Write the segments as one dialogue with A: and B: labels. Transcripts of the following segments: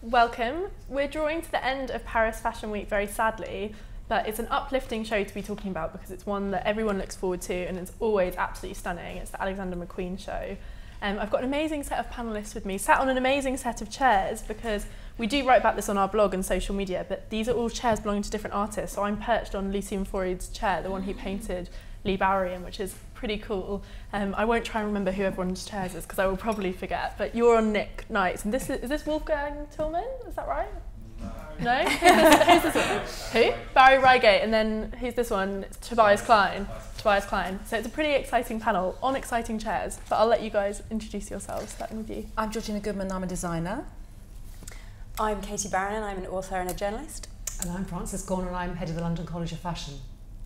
A: welcome. We're drawing to the end of Paris Fashion Week very sadly, but it's an uplifting show to be talking about because it's one that everyone looks forward to and it's always absolutely stunning. It's the Alexander McQueen show. I've got an amazing set of panellists with me, sat on an amazing set of chairs because we do write about this on our blog and social media, but these are all chairs belonging to different artists. So I'm perched on Lucien Freud's chair, the one he painted Lee Bowery in, which is pretty cool. I won't try and remember who everyone's chairs is because I will probably forget, but you're on Nick Knight's. And is this Wolfgang Tillman? Is that right? No? Who's this one? Who? Barry Reigate, and then who's this one? It's Tobias Klein. Tobias Klein. So it's a pretty exciting panel on exciting chairs, but I'll let you guys introduce yourselves, starting with you.
B: I'm Georgina Goodman, I'm a designer.
C: I'm Katie Barron, I'm an author and a journalist.
D: And I'm Frances Corn and I'm head of the London College of Fashion.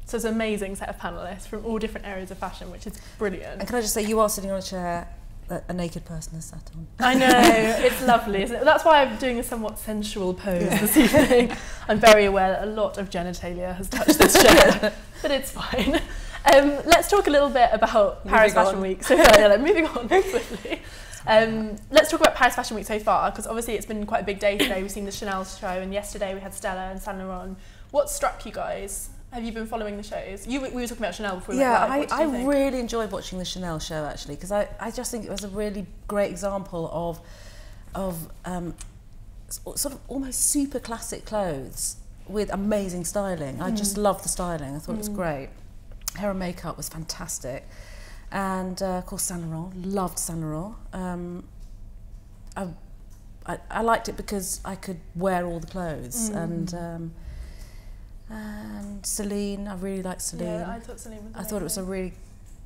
A: So it's an amazing set of panellists from all different areas of fashion, which is brilliant.
B: And can I just say, you are sitting on a chair that a naked person has sat on.
A: I know, it's lovely, isn't it? That's why I'm doing a somewhat sensual pose this evening. I'm very aware that a lot of genitalia has touched this chair, but it's fine. Let's talk a little bit about Paris Fashion Week. So moving on swiftly. Let's talk about Paris Fashion Week so far, because obviously it's been quite a big day today. We've seen the Chanel show, and yesterday we had Stella and Saint Laurent. What struck you guys? Have you been following the shows? We were talking about Chanel before we went live.
B: I really enjoyed watching the Chanel show actually, because I just think it was a really great example of sort of almost super classic clothes with amazing styling. I just loved the styling. I thought it was great. Hair and makeup was fantastic. And of course Saint Laurent, loved Saint Laurent. I liked it because I could wear all the clothes, and Celine, I really liked Celine.
A: Yeah, I thought Celine was amazing.
B: I thought it was a really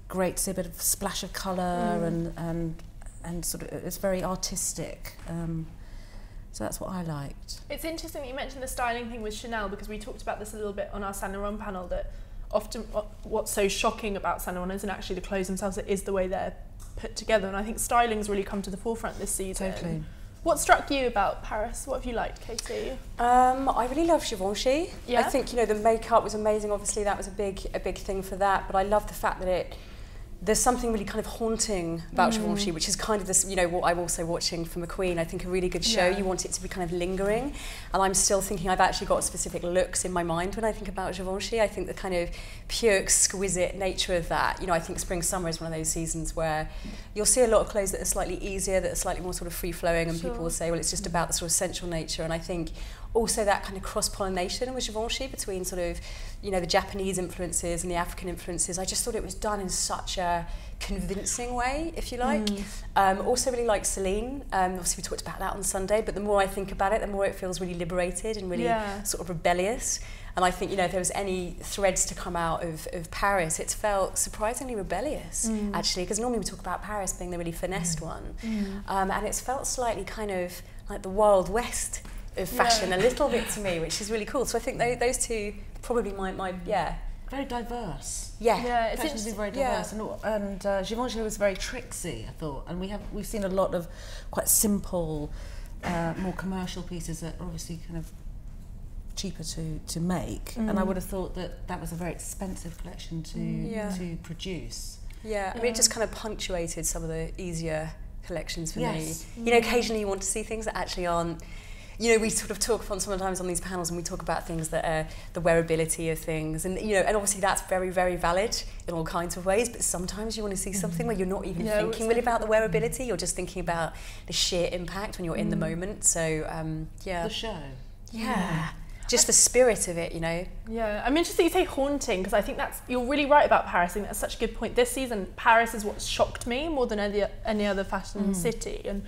B: great, see, a bit of splash of colour and sort of, it's very artistic. So that's what I liked.
A: It's interesting that you mentioned the styling thing with Chanel, because we talked about this a little bit on our Saint Laurent panel, that often what's so shocking about Saint Laurent isn't actually the clothes themselves, it is the way they're put together. And I think styling's really come to the forefront this season.
B: Totally.
A: What struck you about Paris? What have you liked, Katie?
C: I really love Givenchy.
A: Yeah?
C: I think, you know, the makeup was amazing. Obviously, that was a big thing for that. But I love the fact that there's something really kind of haunting about Givenchy, which is kind of this, you know, what I'm also watching for McQueen. I think a really good show. You want it to be kind of lingering. And I'm still thinking I've actually got specific looks in my mind when I think about Givenchy. I think the kind of pure, exquisite nature of that. You know, I think spring, summer is one of those seasons where you'll see a lot of clothes that are slightly easier, that are slightly more sort of free-flowing, and people will say, well, it's just about the sort of sensual nature. And I think also that kind of cross-pollination with Givenchy between sort of, you know, the Japanese influences and the African influences. I just thought it was done in such a convincing way, if you like. Also really like Celine. Obviously we talked about that on Sunday, but the more I think about it, the more it feels really liberated and really sort of rebellious. And I think, you know, if there was any threads to come out of Paris, it felt surprisingly rebellious, actually, because normally we talk about Paris being the really finessed one. And it's felt slightly kind of like the Wild West of fashion a little bit to me, which is really cool. So I think those two probably my
B: Very diverse.
A: Yeah, it's
B: Fashion's very diverse, and Givenchy was very tricksy, I thought. And we've seen a lot of quite simple, more commercial pieces that are obviously kind of cheaper to make. And I would have thought that was a very expensive collection to produce.
C: Yeah, I mean, it just kind of punctuated some of the easier collections for me. You know, occasionally you want to see things that actually aren't. You know, we sort of talk sometimes on these panels, and we talk about things that are the wearability of things, and you know, and obviously that's very, very valid in all kinds of ways. But sometimes you want to see something where you're not even thinking really about the wearability; you're just thinking about the sheer impact when you're in the moment. So,
B: The show.
C: Just the spirit of it, you know.
A: Yeah, I'm interested you say haunting, because I think you're really right about Paris. I think that's such a good point. This season, Paris is what shocked me more than any other fashion city, and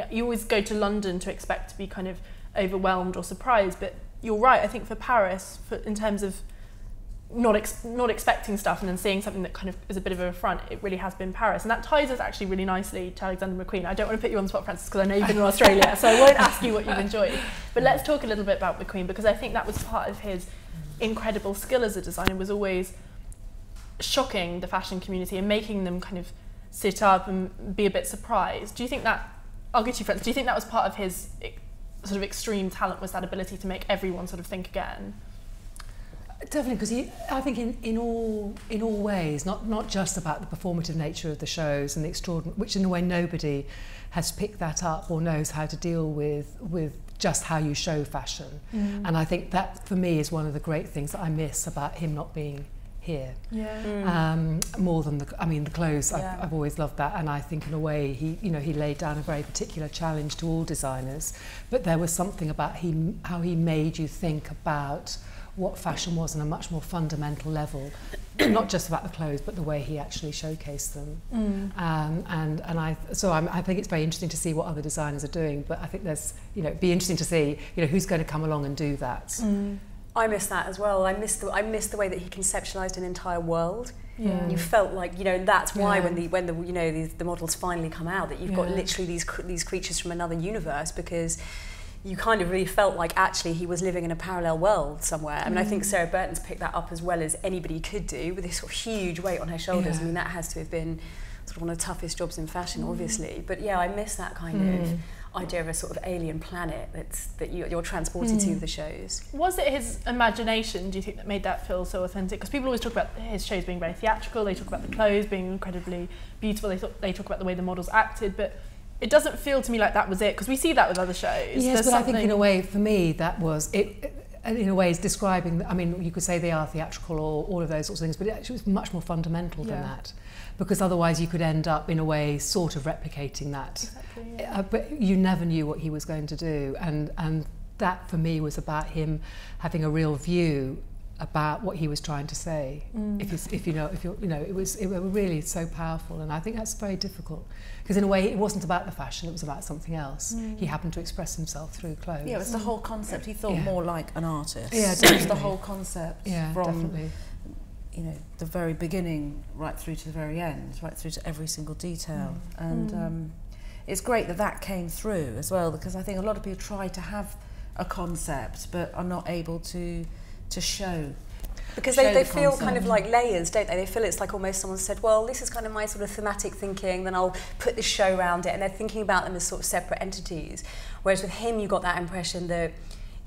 A: you always go to London to expect to be kind of overwhelmed or surprised, but you're right. I think for Paris, in terms of not expecting stuff and then seeing something that kind of is a bit of an affront, it really has been Paris. And that ties us actually really nicely to Alexander McQueen. I don't want to put you on the spot, Frances, because I know you've been in Australia, so I won't ask you what you've enjoyed. But let's talk a little bit about McQueen, because I think that was part of his incredible skill as a designer, was always shocking the fashion community and making them kind of sit up and be a bit surprised. Do you think that, I'll get you, Frances, do you think that was part of his sort of extreme talent, was that ability to make everyone sort of think again?
D: Definitely, because I think in all ways, not just about the performative nature of the shows and the extraordinary, which in a way nobody has picked that up or knows how to deal with just how you show fashion. And I think that for me is one of the great things that I miss about him not being here. More than the clothes. I've always loved that, and I think in a way he laid down a very particular challenge to all designers, but there was something about how he made you think about what fashion was on a much more fundamental level, not just about the clothes, but the way he actually showcased them. I think it's very interesting to see what other designers are doing, but I think there's, it'd be interesting to see, who's going to come along and do that.
C: I miss that as well. I miss the way that he conceptualized an entire world. You felt like, that's why when the models finally come out, that you've got literally these creatures from another universe, because you kind of really felt like actually he was living in a parallel world somewhere. I mean, I think Sarah Burton's picked that up as well as anybody could do, with this sort of huge weight on her shoulders. I mean, that has to have been sort of one of the toughest jobs in fashion, obviously. But yeah, I miss that kind of idea of a sort of alien planet that you're transported to the shows.
A: Was it his imagination, do you think, that made that feel so authentic? Because people always talk about his shows being very theatrical, they talk about the clothes being incredibly beautiful, they talk about the way the models acted, but it doesn't feel to me like that was it, because we see that with other shows.
D: Yes, but I think in a way, for me, that was it. In a way, is describing. I mean, you could say they are theatrical or all of those sorts of things, but it actually was much more fundamental than that, because otherwise you could end up in a way sort of replicating that. Exactly, but you never knew what he was going to do, and that for me was about him having a real view about what he was trying to say. It was really so powerful, and I think that's very difficult, because in a way it wasn't about the fashion, it was about something else. He happened to express himself through clothes.
B: Yeah, it was the whole concept. He thought more like an artist.
D: Yeah,
B: it was the whole concept from
D: definitely.
B: The very beginning right through to the very end, right through to every single detail. And it's great that came through as well, because I think a lot of people try to have a concept but are not able to show.
C: Because they feel kind of like layers, don't they? They feel it's like almost someone said, well, this is kind of my sort of thematic thinking, then I'll put this show around it, and they're thinking about them as sort of separate entities. Whereas with him, you got that impression that,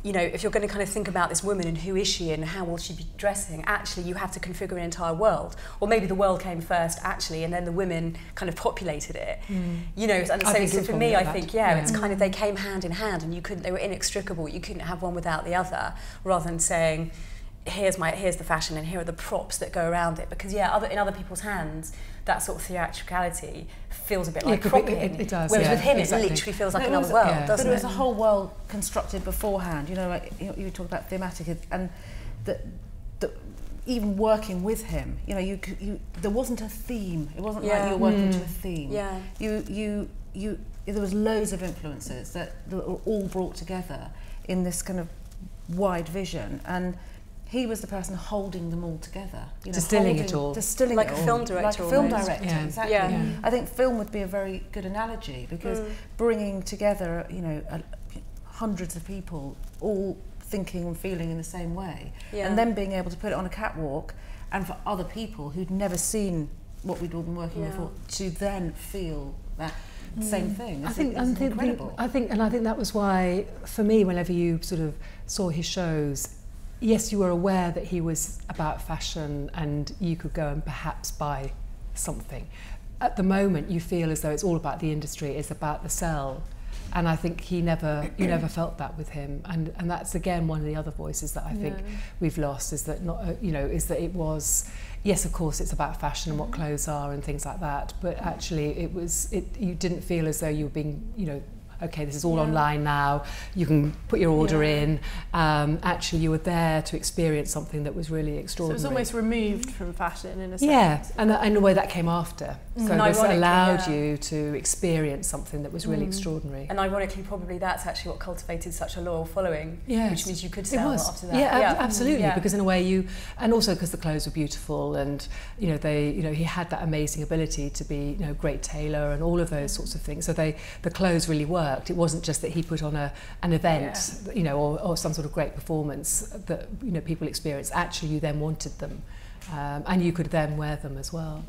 C: if you're going to kind of think about this woman and who is she and how will she be dressing, actually you have to configure an entire world. Or maybe the world came first, actually, and then the women kind of populated it. And so for me, I think, it's kind of, they came hand in hand, and they were inextricable. You couldn't have one without the other, rather than saying, here's the fashion and here are the props that go around it, because in other people's hands that sort of theatricality feels a bit like cropping.
D: It does.
C: Whereas with him, it literally feels like another world, doesn't it?
B: But it was a whole world constructed beforehand. You talk about thematic, and even working with him, there wasn't a theme. It wasn't like you were working to a theme. There was loads of influences that were all brought together in this kind of wide vision, and he was the person holding them all together,
D: distilling it all,
C: like a film director.
B: Exactly. I think film would be a very good analogy, because bringing together, hundreds of people all thinking and feeling in the same way, and then being able to put it on a catwalk, and for other people who'd never seen what we'd all been working on before to then feel that same thing. I think incredible.
D: I think that was why, for me, whenever you sort of saw his shows, yes, you were aware that he was about fashion and you could go and perhaps buy something. At the moment, you feel as though it's all about the industry, it's about the sell. And I think you never felt that with him. And that's, again, one of the other voices that I think we've lost, is that is that it was, yes, of course, it's about fashion and what clothes are and things like that. But actually, you didn't feel as though you were being, okay, this is all online now, you can put your order in. Actually, you were there to experience something that was really extraordinary.
A: So it was almost removed from fashion in a sense.
D: Yeah, and in a way that came after. So this allowed you to experience something that was really extraordinary.
C: And ironically, probably that's actually what cultivated such a loyal following, which means you could sell after that.
D: Yeah, absolutely, because in a way and also because the clothes were beautiful, and he had that amazing ability to be great tailor and all of those sorts of things. So the clothes really worked. It wasn't just that he put on an event, or some sort of great performance that people experienced. Actually, you then wanted them, and you could then wear them as well.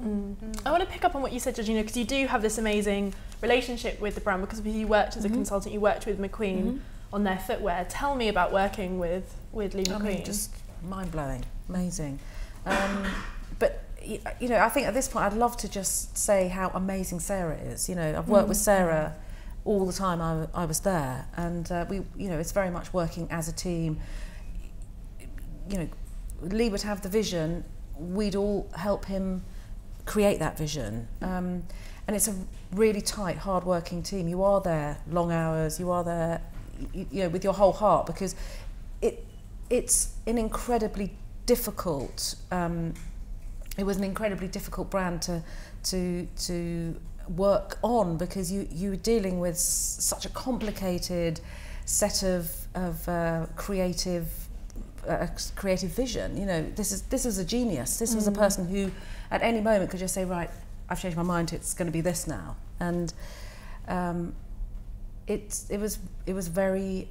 A: I want to pick up on what you said, Georgina, because you do have this amazing relationship with the brand, because you worked as a consultant, you worked with McQueen on their footwear. Tell me about working with Lee McQueen.
B: I mean, just mind-blowing, amazing. But I think at this point I'd love to just say how amazing Sarah is. I've worked with Sarah all the time I was there, and we, you know, it's very much working as a team. You know, Lee would have the vision, we'd all help him create that vision, and it's a really tight, hard-working team. You are there long hours, you are there, you know, with your whole heart, because it's an incredibly difficult. It was an incredibly difficult brand to work on, because you were dealing with such a complicated set of creative vision. You know, this was a genius. This was a person who, at any moment, could just say, right, I've changed my mind. It's going to be this now. And it was very.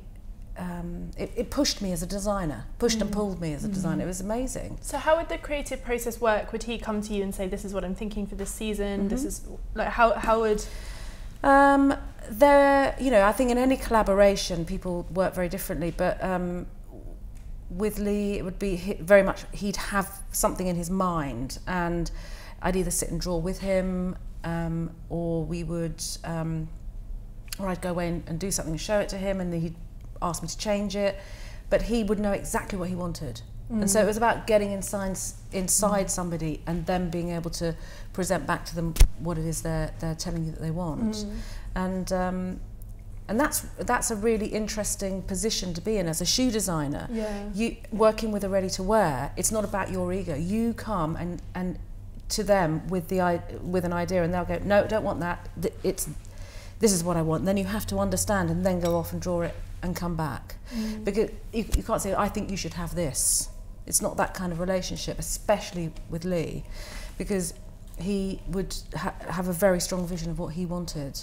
B: It pushed me as a designer, and pulled me as a designer. It was amazing.
A: So how would the creative process work? Would he come to you and say, this is what I'm thinking for this season? This is, like, how would...
B: There, you know, I think in any collaboration, people work very differently, but with Lee, it would be very much, he'd have something in his mind, and I'd either sit and draw with him, or we would, or I'd go away and do something and show it to him, and he'd ask me to change it, but he would know exactly what he wanted. And so it was about getting inside somebody and then being able to present back to them what it is they're telling you that they want. And that's a really interesting position to be in as a shoe designer. You working with a ready-to-wear, it's not about your ego. You come and to them with an idea, and they'll go, no, don't want that, this is what I want. And then you have to understand and then go off and draw it and come back. Because you can't say, I think you should have this. It's not that kind of relationship, especially with Lee, because he would have a very strong vision of what he wanted.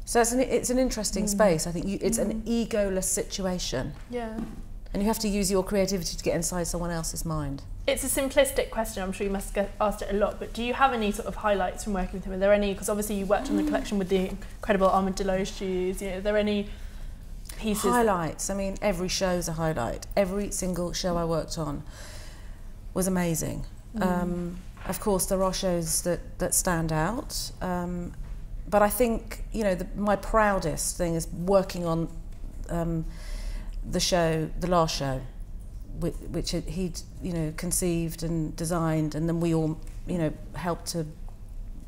B: So it's an interesting space. I think it's an egoless situation. And you have to use your creativity to get inside someone else's mind.
A: It's a simplistic question, I'm sure you must get asked it a lot, but do you have any sort of highlights from working with him? Are there any, because obviously you worked on the collection with the incredible armadillo shoes, you know, are there any pieces?
B: Highlights, I mean, every show's a highlight. Every single show I worked on was amazing. Of course, there are shows that stand out, but I think, you know, my proudest thing is working on the last show, which he'd, you know, conceived and designed, and then we all, you know, helped to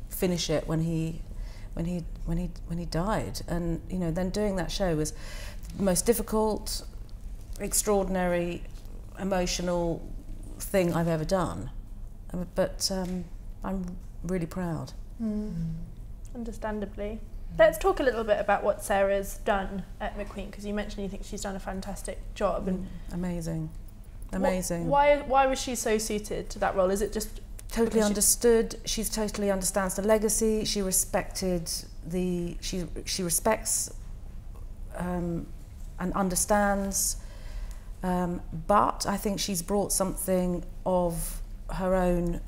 B: finish it when he died. And, you know, then doing that show was the most difficult, extraordinary, emotional thing I've ever done. But I'm really proud.
A: Understandably. Let's talk a little bit about what Sarah's done at McQueen, because you mentioned you think she's done a fantastic job. And
B: amazing.
A: Why was she so suited to that role? Is it just
B: totally understood? She totally understands the legacy. She respected she respects and understands. But I think she's brought something of her own,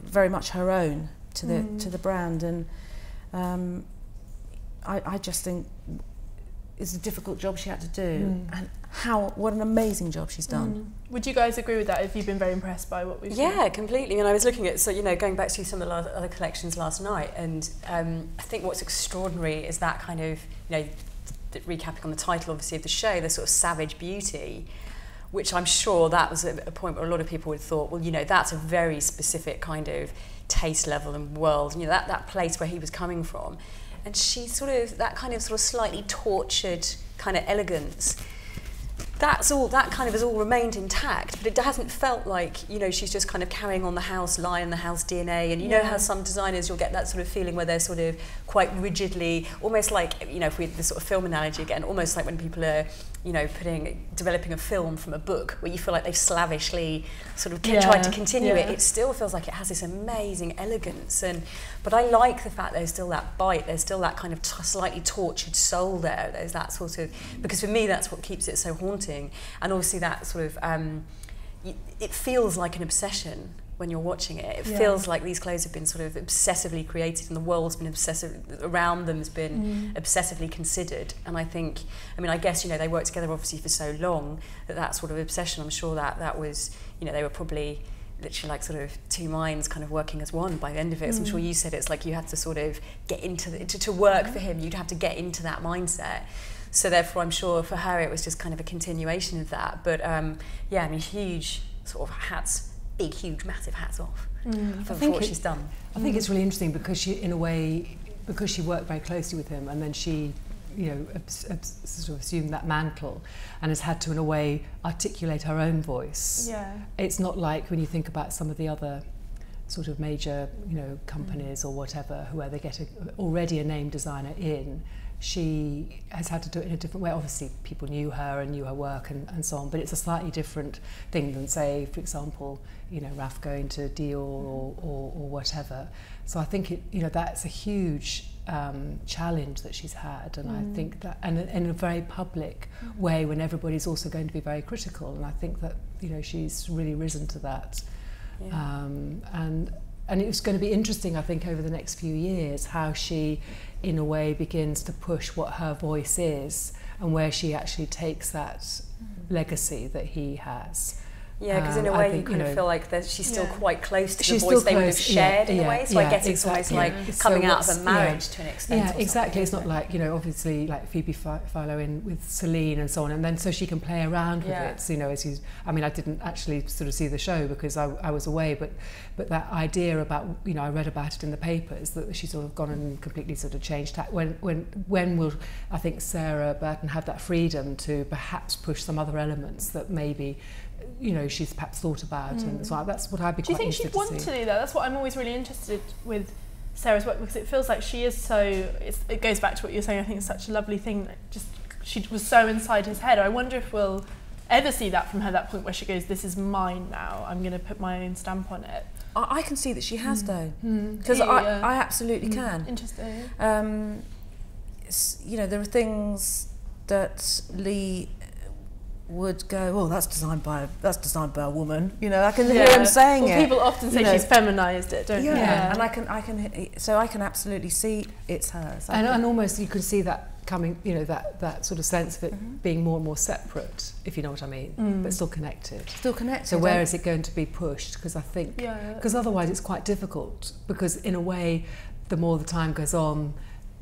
B: very much her own, to the brand, and I just think it's a difficult job she had to do, and what an amazing job she's done.
A: Would you guys agree with that? Have you been very impressed by what we've seen?
C: Yeah, completely. And I was looking at, so, you know, going back to some of the other collections last night, and I think what's extraordinary is that kind of, you know, recapping on the title obviously of the show, the sort of savage beauty, which I'm sure that was a point where a lot of people would have thought, well, you know, that's a very specific kind of taste level and world, you know, that place where he was coming from. And she sort of, that kind of slightly tortured kind of elegance, that kind of has all remained intact, but it hasn't felt like, you know, she's just kind of carrying on the house line, the house DNA. And you know how some designers, you'll get that sort of feeling where they're sort of quite rigidly, almost like, you know, if we the sort of film analogy again, almost like when people are, you know, developing a film from a book, where you feel like they've slavishly sort of tried to continue it. It still feels like it has this amazing elegance, but I like the fact there's still that bite, there's still that kind of slightly tortured soul there. There's that sort of, because for me that's what keeps it so haunting, and obviously that sort of, it feels like an obsession when you're watching it. It feels like these clothes have been sort of obsessively created, and the world's been around them has been obsessively considered. And I think, I mean, I guess, you know, they worked together obviously for so long that sort of obsession, I'm sure that was, you know, they were probably literally like sort of two minds kind of working as one by the end of it. So I'm sure you said it's like you had to sort of get into to work for him, you'd have to get into that mindset. So therefore I'm sure for her it was just kind of a continuation of that. But yeah, I mean, huge sort of hats, big, huge, massive hats off for what she's done.
D: I think it's really interesting because she, in a way, because she worked very closely with him, and then she, you know, sort of assumed that mantle and has had to, in a way, articulate her own voice.
A: Yeah.
D: It's not like when you think about some of the other sort of major, you know, companies or whatever, where they get already a name designer in, she has had to do it in a different way. Obviously, people knew her and knew her work and so on, but it's a slightly different thing than, say, for example, you know, Raf going to Dior or whatever. So I think it, you know, that's a huge challenge that she's had, and I think that, and in a very public way, when everybody's also going to be very critical, and I think that, you know, she's really risen to that. Yeah. And it's going to be interesting, I think, over the next few years, how she, in a way, begins to push what her voice is and where she actually takes that legacy that he has.
C: Yeah, because in a way you kind of feel like that she's still quite close to the
D: she's
C: voice they would have shared in a way. So I guess it's
D: exactly.
C: almost like coming out of a marriage to an extent.
D: Yeah, exactly. It's not like, you know, obviously like Phoebe Philo in with Celine and so on, and then so she can play around with it. So, you know, as you, I mean, I didn't actually sort of see the show because I was away, but that idea about, you know, I read about it in the papers that she's sort of gone and completely sort of changed tack. When will, I think, Sarah Burton have that freedom to perhaps push some other elements that maybe, you know, she's perhaps thought about, and so that's what I'd be quite interested to see.
A: Do you think she'd want to do that? That's what I'm always really interested with Sarah's work, because it feels like she is so, it goes back to what you're saying, I think it's such a lovely thing that just, she was so inside his head. I wonder if we'll ever see that from her, that point where she goes, this is mine now, I'm going to put my own stamp on it.
B: I can see that she has though, because I absolutely can.
A: Interesting.
B: You know, there are things that Lee would go, oh, that's designed by a woman. You know, I can hear him saying it.
A: People often say she's feminised it, don't they?
B: Yeah, and I can absolutely see it's hers.
D: And almost you can see that coming, you know, that sort of sense of it being more and more separate, if you know what I mean, but still connected.
B: Still connected.
D: So where is it going to be pushed? Because I think, because otherwise it's quite difficult, because in a way, the more the time goes on,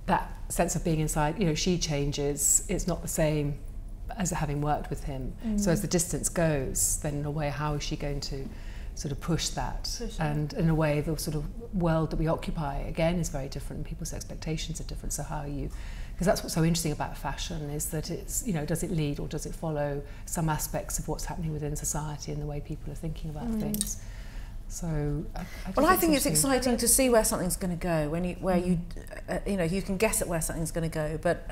D: that sense of being inside, you know, she changes, it's not the same as having worked with him. So as the distance goes, then in a way, how is she going to sort of push that? And in a way, the sort of world that we occupy, again, is very different, and people's expectations are different. So how are you, because that's what's so interesting about fashion, is that it's, you know, does it lead or does it follow some aspects of what's happening within society and the way people are thinking about things? So
B: I think it's exciting to see where something's going to go, when you know, you can guess at where something's going to go, but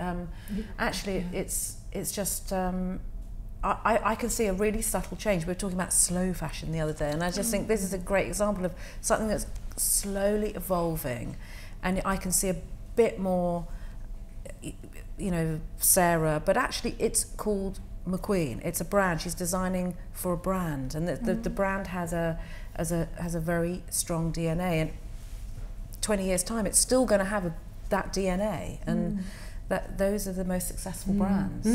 B: actually it's just I can see a really subtle change. We were talking about slow fashion the other day, and I just think this is a great example of something that's slowly evolving, and I can see a bit more, you know, Sarah, but actually it's called McQueen. It's a brand. She's designing for a brand, and the brand has a very strong DNA, and 20 years time it's still going to have that DNA, and that those are the most successful brands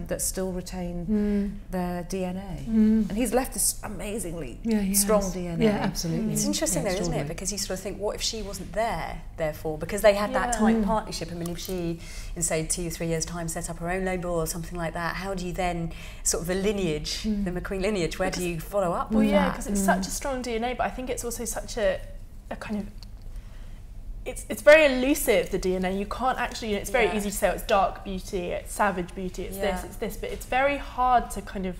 B: that still retain their DNA. And he's left this amazingly strong DNA.
D: Yeah, absolutely.
C: It's interesting though, isn't it? Because you sort of think, what if she wasn't there, therefore? Because they had that tight partnership. I mean, if she, in say 2 or 3 years' time, set up her own label or something like that, how do you then, sort of the lineage, the McQueen lineage, where do you follow up with that?
A: Because it's such a strong DNA, but I think it's also such a kind of, it's very elusive, the DNA. You can't actually, you know, it's very easy to say, oh, it's dark beauty, it's savage beauty, it's this, but it's very hard to kind of,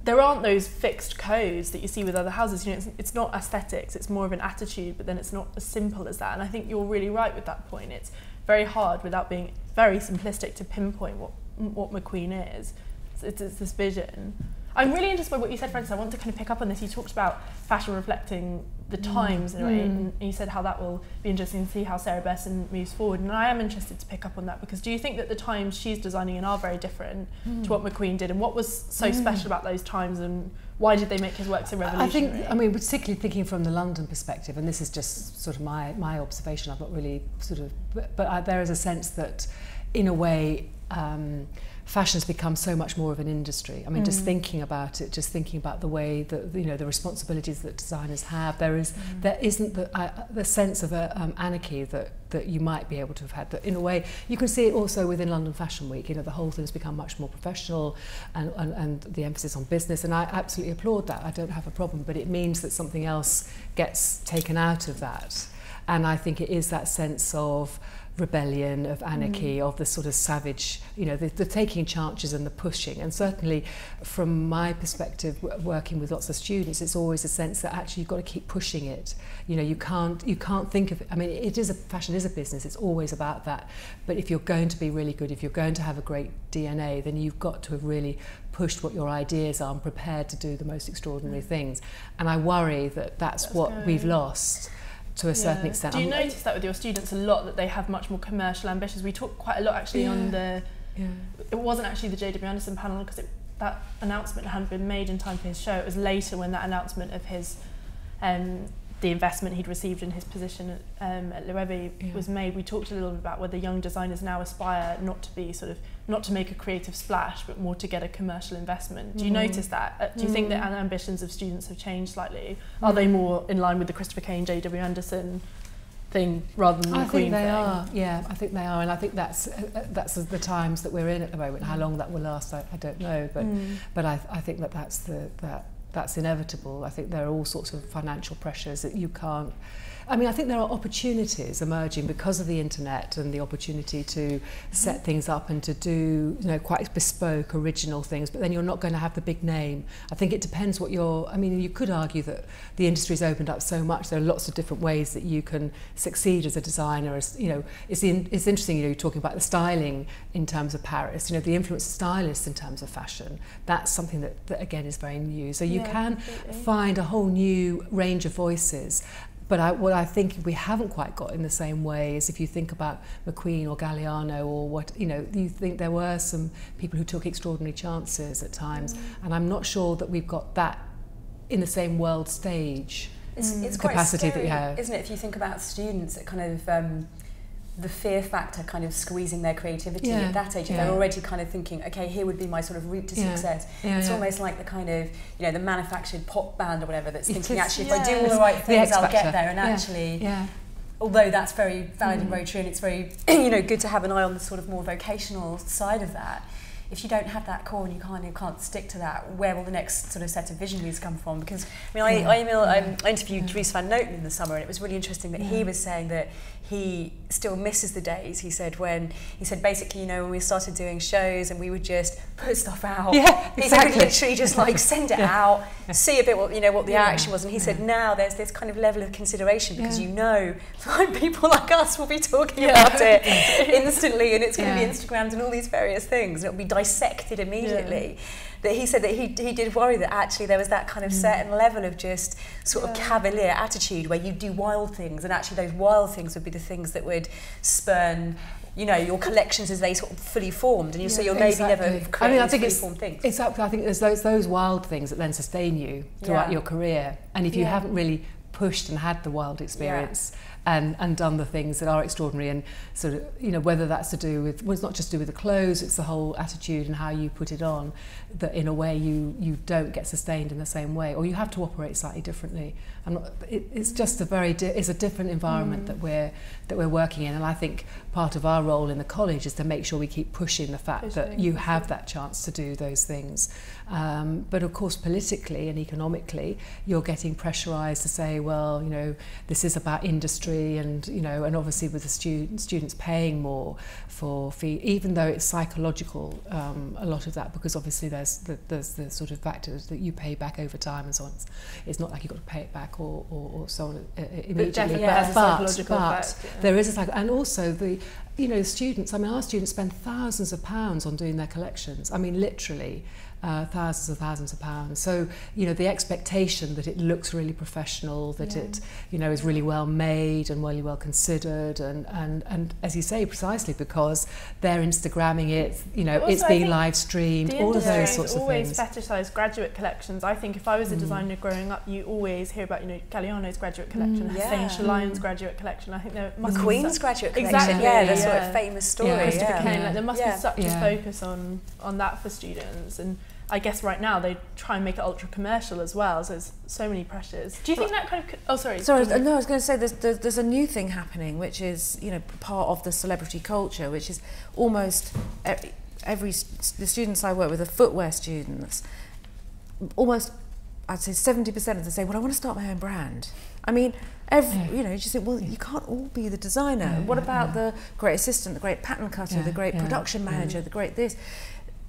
A: there aren't those fixed codes that you see with other houses. You know, it's not aesthetics, it's more of an attitude, but then it's not as simple as that. And I think you're really right with that point. It's very hard, without being very simplistic, to pinpoint what McQueen is. It's this vision. I'm really interested by what you said, Frances. I want to kind of pick up on this. You talked about fashion reflecting the times in a way, and you said how that will be interesting to see how Sarah Burton moves forward. And I am interested to pick up on that, because do you think that the times she's designing in are very different to what McQueen did, and what was so special about those times, and why did they make his work so revolutionary?
D: I think, I mean, particularly thinking from the London perspective, and this is just sort of my observation, I've not really sort of, but there is a sense that, in a way, fashion's become so much more of an industry. I mean, just thinking about it, just thinking about the way that, you know, the responsibilities that designers have, there isn't the sense of anarchy that you might be able to have had. That in a way, you can see it also within London Fashion Week. You know, the whole thing has become much more professional, and the emphasis on business, and I absolutely applaud that. I don't have a problem, but it means that something else gets taken out of that. And I think it is that sense of rebellion, of anarchy, of the sort of savage, you know, the taking chances and the pushing. And certainly from my perspective, working with lots of students, it's always a sense that actually you've got to keep pushing it. You know, you can't think of it. I mean, fashion is a business, it's always about that. But if you're going to be really good, if you're going to have a great DNA, then you've got to have really pushed what your ideas are and prepared to do the most extraordinary things. And I worry that that's what we've lost to a certain extent.
A: Do you notice that with your students a lot, that they have much more commercial ambitions? We talked quite a lot actually on the, it wasn't actually the J.W. Anderson panel, because that announcement hadn't been made in time for his show. It was later when that announcement of his, the investment he'd received in his position at Le Rêve was made. We talked a little bit about whether young designers now aspire not to make a creative splash, but more to get a commercial investment. Do you notice that? Do you think that ambitions of students have changed slightly? Are they more in line with the Christopher Kane, J.W. Anderson thing rather than the McQueen thing?
D: I think they are, and I think that's the times that we're in at the moment. How long that will last, I don't know, but I think that's inevitable. I think there are all sorts of financial pressures that you can't. I mean, I think there are opportunities emerging because of the internet and the opportunity to set things up and to do, you know, quite bespoke, original things, but then you're not going to have the big name. I think it depends what I mean, you could argue that the industry's opened up so much. There are lots of different ways that you can succeed as a designer. As, you know, it's interesting, you know, you're talking about the styling in terms of Paris, you know, the influence of stylists in terms of fashion. That's something that again is very new. So you can find a whole new range of voices. But what I think we haven't quite got in the same way is if you think about McQueen or Galliano or what, you know, you think there were some people who took extraordinary chances at times, and I'm not sure that we've got that in the same world stage
C: it's
D: capacity
C: quite scary,
D: that we have.
C: Isn't it, if you think about students, that kind of the fear factor kind of squeezing their creativity at that age, they're already kind of thinking, okay, here would be my sort of route to success. It's almost like the kind of, you know, the manufactured pop band or whatever that's thinking, actually, if I do all the right things, I'll get there. And actually, although that's very valid and very true, and it's very, you know, good to have an eye on the sort of more vocational side of that, if you don't have that core and you can't stick to that, where will the next sort of set of visionaries come from? Because I mean, I interviewed Dries van Noten in the summer, and it was really interesting that he was saying that he still misses the days, he said, basically, you know, when we started doing shows and we would just put stuff out, he would literally just like send it out, see a bit what, you know, what the action was, and he said now there's this kind of level of consideration because you know, people like us will be talking about it instantly, and it's going to be Instagrammed and all these various things, and it'll be dissected immediately. That he said that he did worry that actually there was that kind of certain level of just sort of cavalier attitude where you do wild things, and actually those wild things would be the things that would spurn, you know, your collections as they sort of fully formed, and so you'll maybe never create fully formed things.
D: Exactly, I think there's those wild things that then sustain you throughout your career, and if you haven't really pushed and had the wild experience and done the things that are extraordinary, and sort of, you know, whether that's to do with, well, it's not just to do with the clothes, it's the whole attitude and how you put it on, that in a way you don't get sustained in the same way, or you have to operate slightly differently. It's just it's a different environment that we're working in, and I think part of our role in the college is to make sure we keep pushing the fact that you have that chance to do those things. But of course, politically and economically, you're getting pressurised to say, well, you know, this is about industry, and you know, and obviously with the students paying more for fee, even though it's psychological, a lot of that, because obviously there's the sort of factors that you pay back over time and so on. It's not like you've got to pay it back or so on immediately. But there is a cycle, and also you know, students. I mean, our students spend thousands of pounds on doing their collections. I mean, literally. thousands of pounds. So, you know, the expectation that it looks really professional, that it, you know, is really well made and really well considered, and as you say, precisely because they're Instagramming it, you know,
A: Also,
D: it's being live streamed, all of those sorts of things.
A: Always fetishise graduate collections. I think if I was a designer growing up, you always hear about, you know, Galliano's graduate collection, Hussein Chalayan's graduate collection. I think there must be
C: McQueen's graduate collection.
A: Exactly,
C: The sort of famous story.
A: Christopher Kane. Like, there must be such a focus on that for students, and I guess right now they try and make it ultra commercial as well, so there's so many pressures. Do you think that kind of... Oh, sorry.
B: Sorry, no, I was going to say there's a new thing happening, which is, you know, part of the celebrity culture, which is almost the students I work with, the footwear students, almost, I'd say 70% of them say, well, I want to start my own brand. I mean, you know, you just think, well, you can't all be the designer. What about the great assistant, the great pattern cutter, the great production manager, the great this?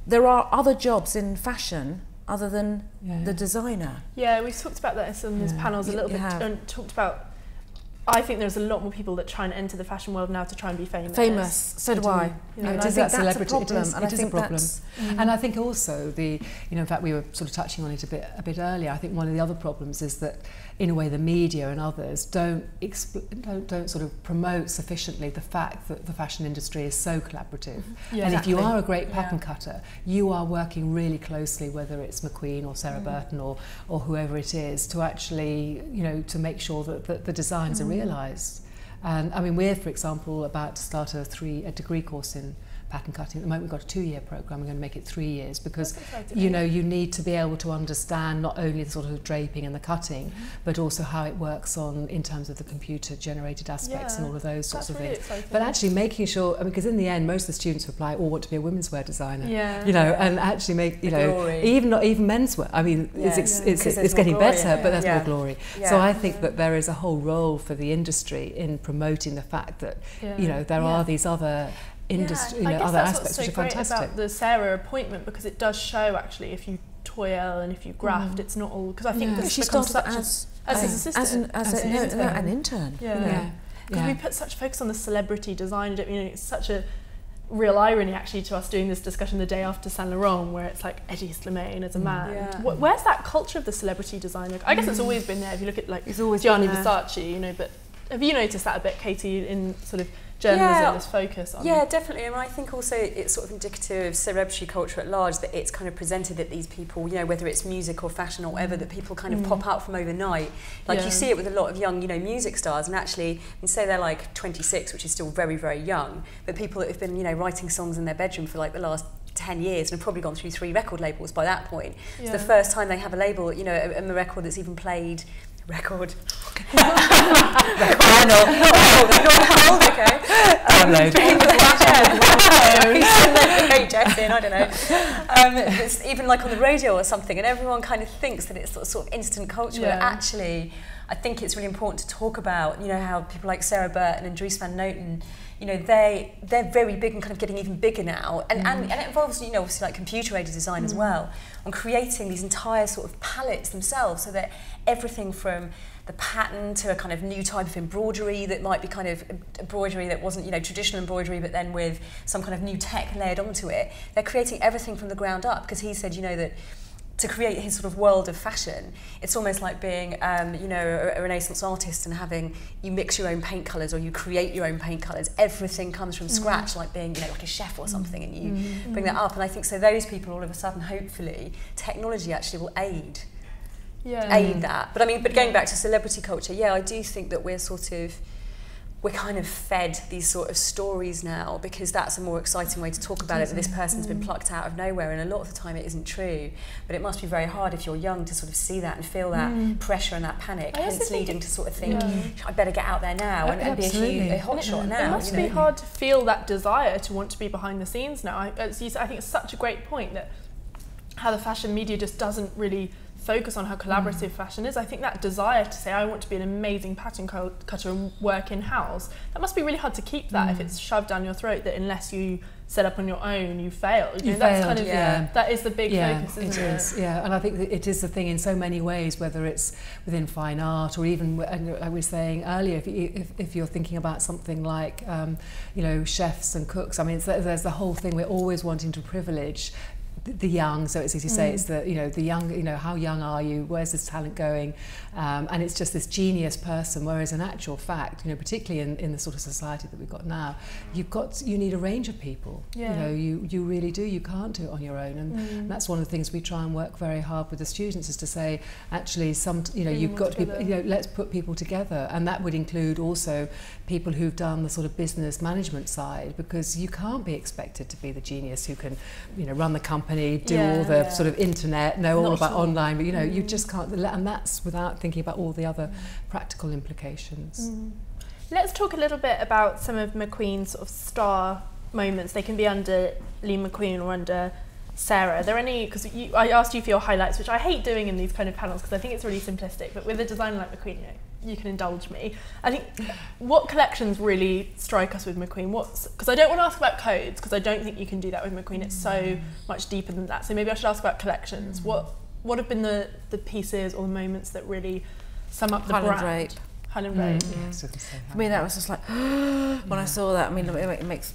B: There are other jobs in fashion other than the designer.
A: Yeah, we've talked about that in these panels a little bit, and talked about, I think there's a lot more people that try and enter the fashion world now to try and be famous.
B: So do I.
A: You know,
B: I
A: and
B: think that's a problem.
D: It is a problem. And I think also you know, in fact, we were sort of touching on it a bit earlier. I think one of the other problems is that, in a way, the media and others don't sort of promote sufficiently the fact that the fashion industry is so collaborative. And if you are a great pattern cutter, you are working really closely, whether it's McQueen or Sarah Burton or whoever it is, to actually, you know, to make sure that the designs are realised. And I mean, we're, for example, about to start a degree course in pattern cutting. At the moment we've got a 2-year programme, we're going to make it 3 years, because you know, you need to be able to understand not only the sort of draping and the cutting, but also how it works in terms of the computer generated aspects and all of those sorts of things. Exciting. But actually making sure, I mean, because in the end most of the students who apply all want to be a women's wear designer, you know, and actually make, you know, even menswear. I mean, it's getting better, but there's more glory. So I think that there is a whole role for the industry in promoting the fact that you know, there are these other industry, you know, other aspects which are fantastic.
A: About the Sarah appointment, because it does show actually if you toil and if you graft, it's not all, because I think
B: she started as an intern.
A: Because we put such focus on the celebrity design. You know, it's such a real irony actually to us doing this discussion the day after Saint Laurent, where it's like Eddie Slimane as a man. Where's that culture of the celebrity designer? I guess it's always been there. If you look at like Gianni Versace, you know, but have you noticed that a bit, Katie, in sort of journalism, this focus on?
C: Yeah, definitely. I mean, I think also it's sort of indicative of celebrity culture at large, that it's kind of presented that these people, you know, whether it's music or fashion or whatever, that people kind of pop out from overnight. Like you see it with a lot of young, you know, music stars, and actually, you can say they're like 26, which is still very, very young, but people that have been, you know, writing songs in their bedroom for like the last 10 years and have probably gone through 3 record labels by that point. It's the first time they have a label, you know, a record that's even played. Record. Vinyl. Not old, okay. VHS in, I don't know. It's even like on the radio or something, and everyone kind of thinks that it's sort of instant culture, but actually, I think it's really important to talk about, you know, how people like Sarah Burton and Dries Van Noten, you know, they're very big and kind of getting even bigger now, and it involves, you know, obviously like computer-aided design as well, on creating these entire sort of palettes themselves, so that everything from the pattern to a kind of new type of embroidery that might be kind of embroidery that wasn't, you know, traditional embroidery, but then with some kind of new tech layered onto it. They're creating everything from the ground up, because he said, you know, that to create his sort of world of fashion, it's almost like being, you know, a Renaissance artist and having, you mix your own paint colours or you create your own paint colours. Everything comes from scratch, like being, you know, like a chef or something, and you bring that up. And I think so those people, all of a sudden, hopefully, technology actually will aid that. But I mean, but going back to celebrity culture, I do think that we're kind of fed these sort of stories now, because that's a more exciting way to talk about it, that this person's been plucked out of nowhere, and a lot of the time it isn't true. But it must be very hard if you're young to sort of see that and feel that pressure and that panic, hence leading to sort of think, I better get out there now and be a hotshot now.
A: It must be hard to feel that desire to want to be behind the scenes now. I think it's such a great point that how the fashion media just doesn't really focus on how collaborative fashion is. I think that desire to say, I want to be an amazing pattern cutter and work in-house, that must be really hard to keep that if it's shoved down your throat, that unless you set up on your own, you fail. You know, that's kind of, that is the big focus, isn't it?
D: Is, and I think that it is the thing in so many ways, whether it's within fine art or even, I was saying earlier, if you're thinking about something like, you know, chefs and cooks, I mean, there's the whole thing, we're always wanting to privilege the young, so it's as you say, it's the, you know, the young, you know, how young are you, where's this talent going, and it's just this genius person, whereas in actual fact, you know, particularly in the sort of society that we've got now, you need a range of people. You know, you really do, you can't do it on your own, and that's one of the things we try and work very hard with the students, is to say, actually, you know, you've got to be, you know, let's put people together, and that would include also people who've done the sort of business management side, because you can't be expected to be the genius who can, you know, run the company, do all the sort of internet, know all about online, but you know, you just can't, and that's without thinking about all the other practical implications.
A: Let's talk a little bit about some of McQueen's sort of star moments. They can be under Lee McQueen or under Sarah. Are there any, because I asked you for your highlights, which I hate doing in these kind of panels because I think it's really simplistic, but with a designer like McQueen, you know, you can indulge me. I think, what collections really strike us with McQueen? Because I don't want to ask about codes, because I don't think you can do that with McQueen. It's so much deeper than that. So maybe I should ask about collections. What have been the pieces or the moments that really sum up the brand? Highland Rape.
B: For me, that was just like, when I saw that, I mean, it makes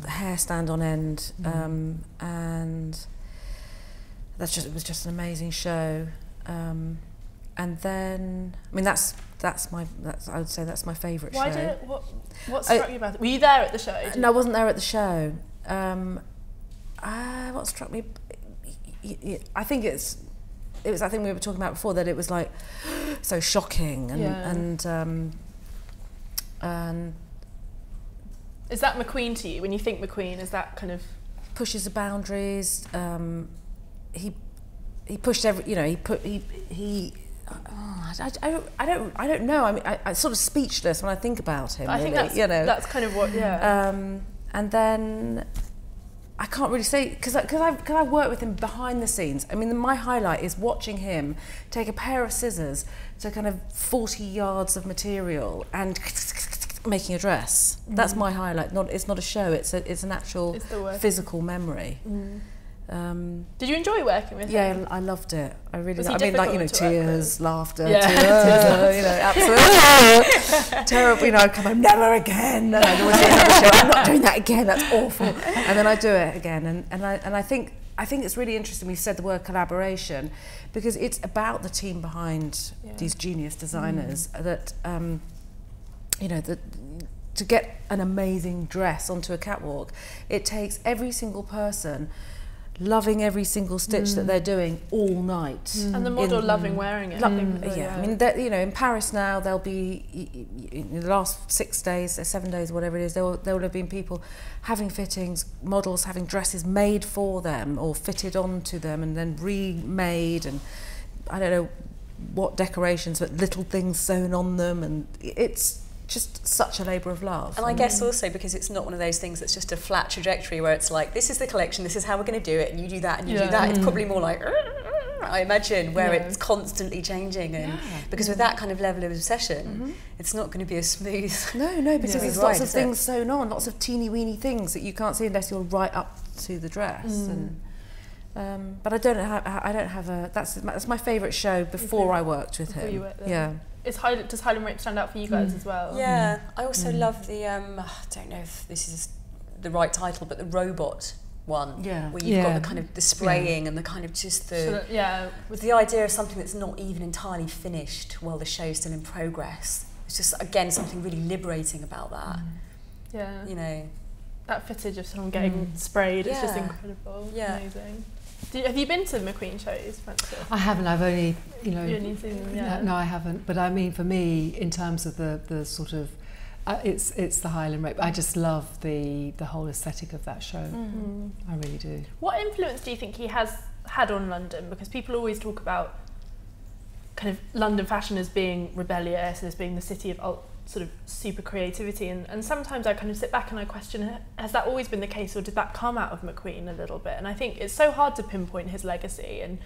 B: hair stand on end, and it was just an amazing show. And then, I mean, I would say that's my favourite show.
A: What struck you about it? Were you there at the show?
B: No, I wasn't there at the show. What struck me, I think I think we were talking about before, that it was like so shocking, and
A: is that McQueen to you? When you think McQueen, is that kind of
B: pushes the boundaries? He pushed every, you know, I don't know. I mean, I'm sort of speechless when I think about him.
A: I think that's kind of what,
B: and then I can't really say, because I work with him behind the scenes. I mean, my highlight is watching him take a pair of scissors to kind of 40 yards of material and making a dress. That's my highlight. It's not a show. It's an actual physical memory.
A: Did you enjoy working with him?
B: Yeah, I loved it. I really. I mean, like, you know, tears, laughter,
A: tears,
B: you know, absolutely terrible. You know, I'd come home, never again. And I'd always do another show. I'm not doing that again. That's awful. And then I do it again. And I think it's really interesting. We've said the word collaboration, because it's about the team behind these genius designers that, you know, to get an amazing dress onto a catwalk, it takes every single person loving every single stitch that they're doing all night.
A: And the model loving wearing it.
B: I mean, you know, in Paris now, there'll be, in the last 6 days, 7 days, whatever it is, there will have been people having fittings, models having dresses made for them or fitted onto them and then remade, and I don't know what decorations, but little things sewn on them, and it's just such a labour of love.
C: And I guess also because it's not one of those things that's just a flat trajectory where it's like, this is the collection, this is how we're going to do it, and you do that and you do that. It's probably more like, I imagine, where it's constantly changing, and because with that kind of level of obsession, it's not going to be as smooth.
B: No, because there's lots of things sewn on, lots of teeny weeny things that you can't see unless you're right up to the dress. And but I don't have a. That's my favourite show before I worked with him.
A: You worked there. Does Highland Rape stand out for you guys as well?
C: Yeah, I also love the, I don't know if this is the right title, but the robot one, where you've got the kind of the spraying and the kind of just the, with the idea of something that's not even entirely finished while the show's still in progress. It's just, again, something really liberating about that.
A: Yeah.
C: You know.
A: That footage of someone getting sprayed, it's just incredible. Yeah. Amazing. Have you been to the McQueen shows, Frances?
D: I haven't. I've only, you know,
A: you've only seen them,
D: no, I haven't. But I mean, for me, in terms of the sort of, it's the Highland Rape. I just love the whole aesthetic of that show. I really do.
A: What influence do you think he has had on London? Because people always talk about kind of London fashion as being rebellious and as being the city of sort of super creativity, and sometimes I kind of sit back and I question, has that always been the case, or did that come out of McQueen a little bit? And I think it's so hard to pinpoint his legacy. And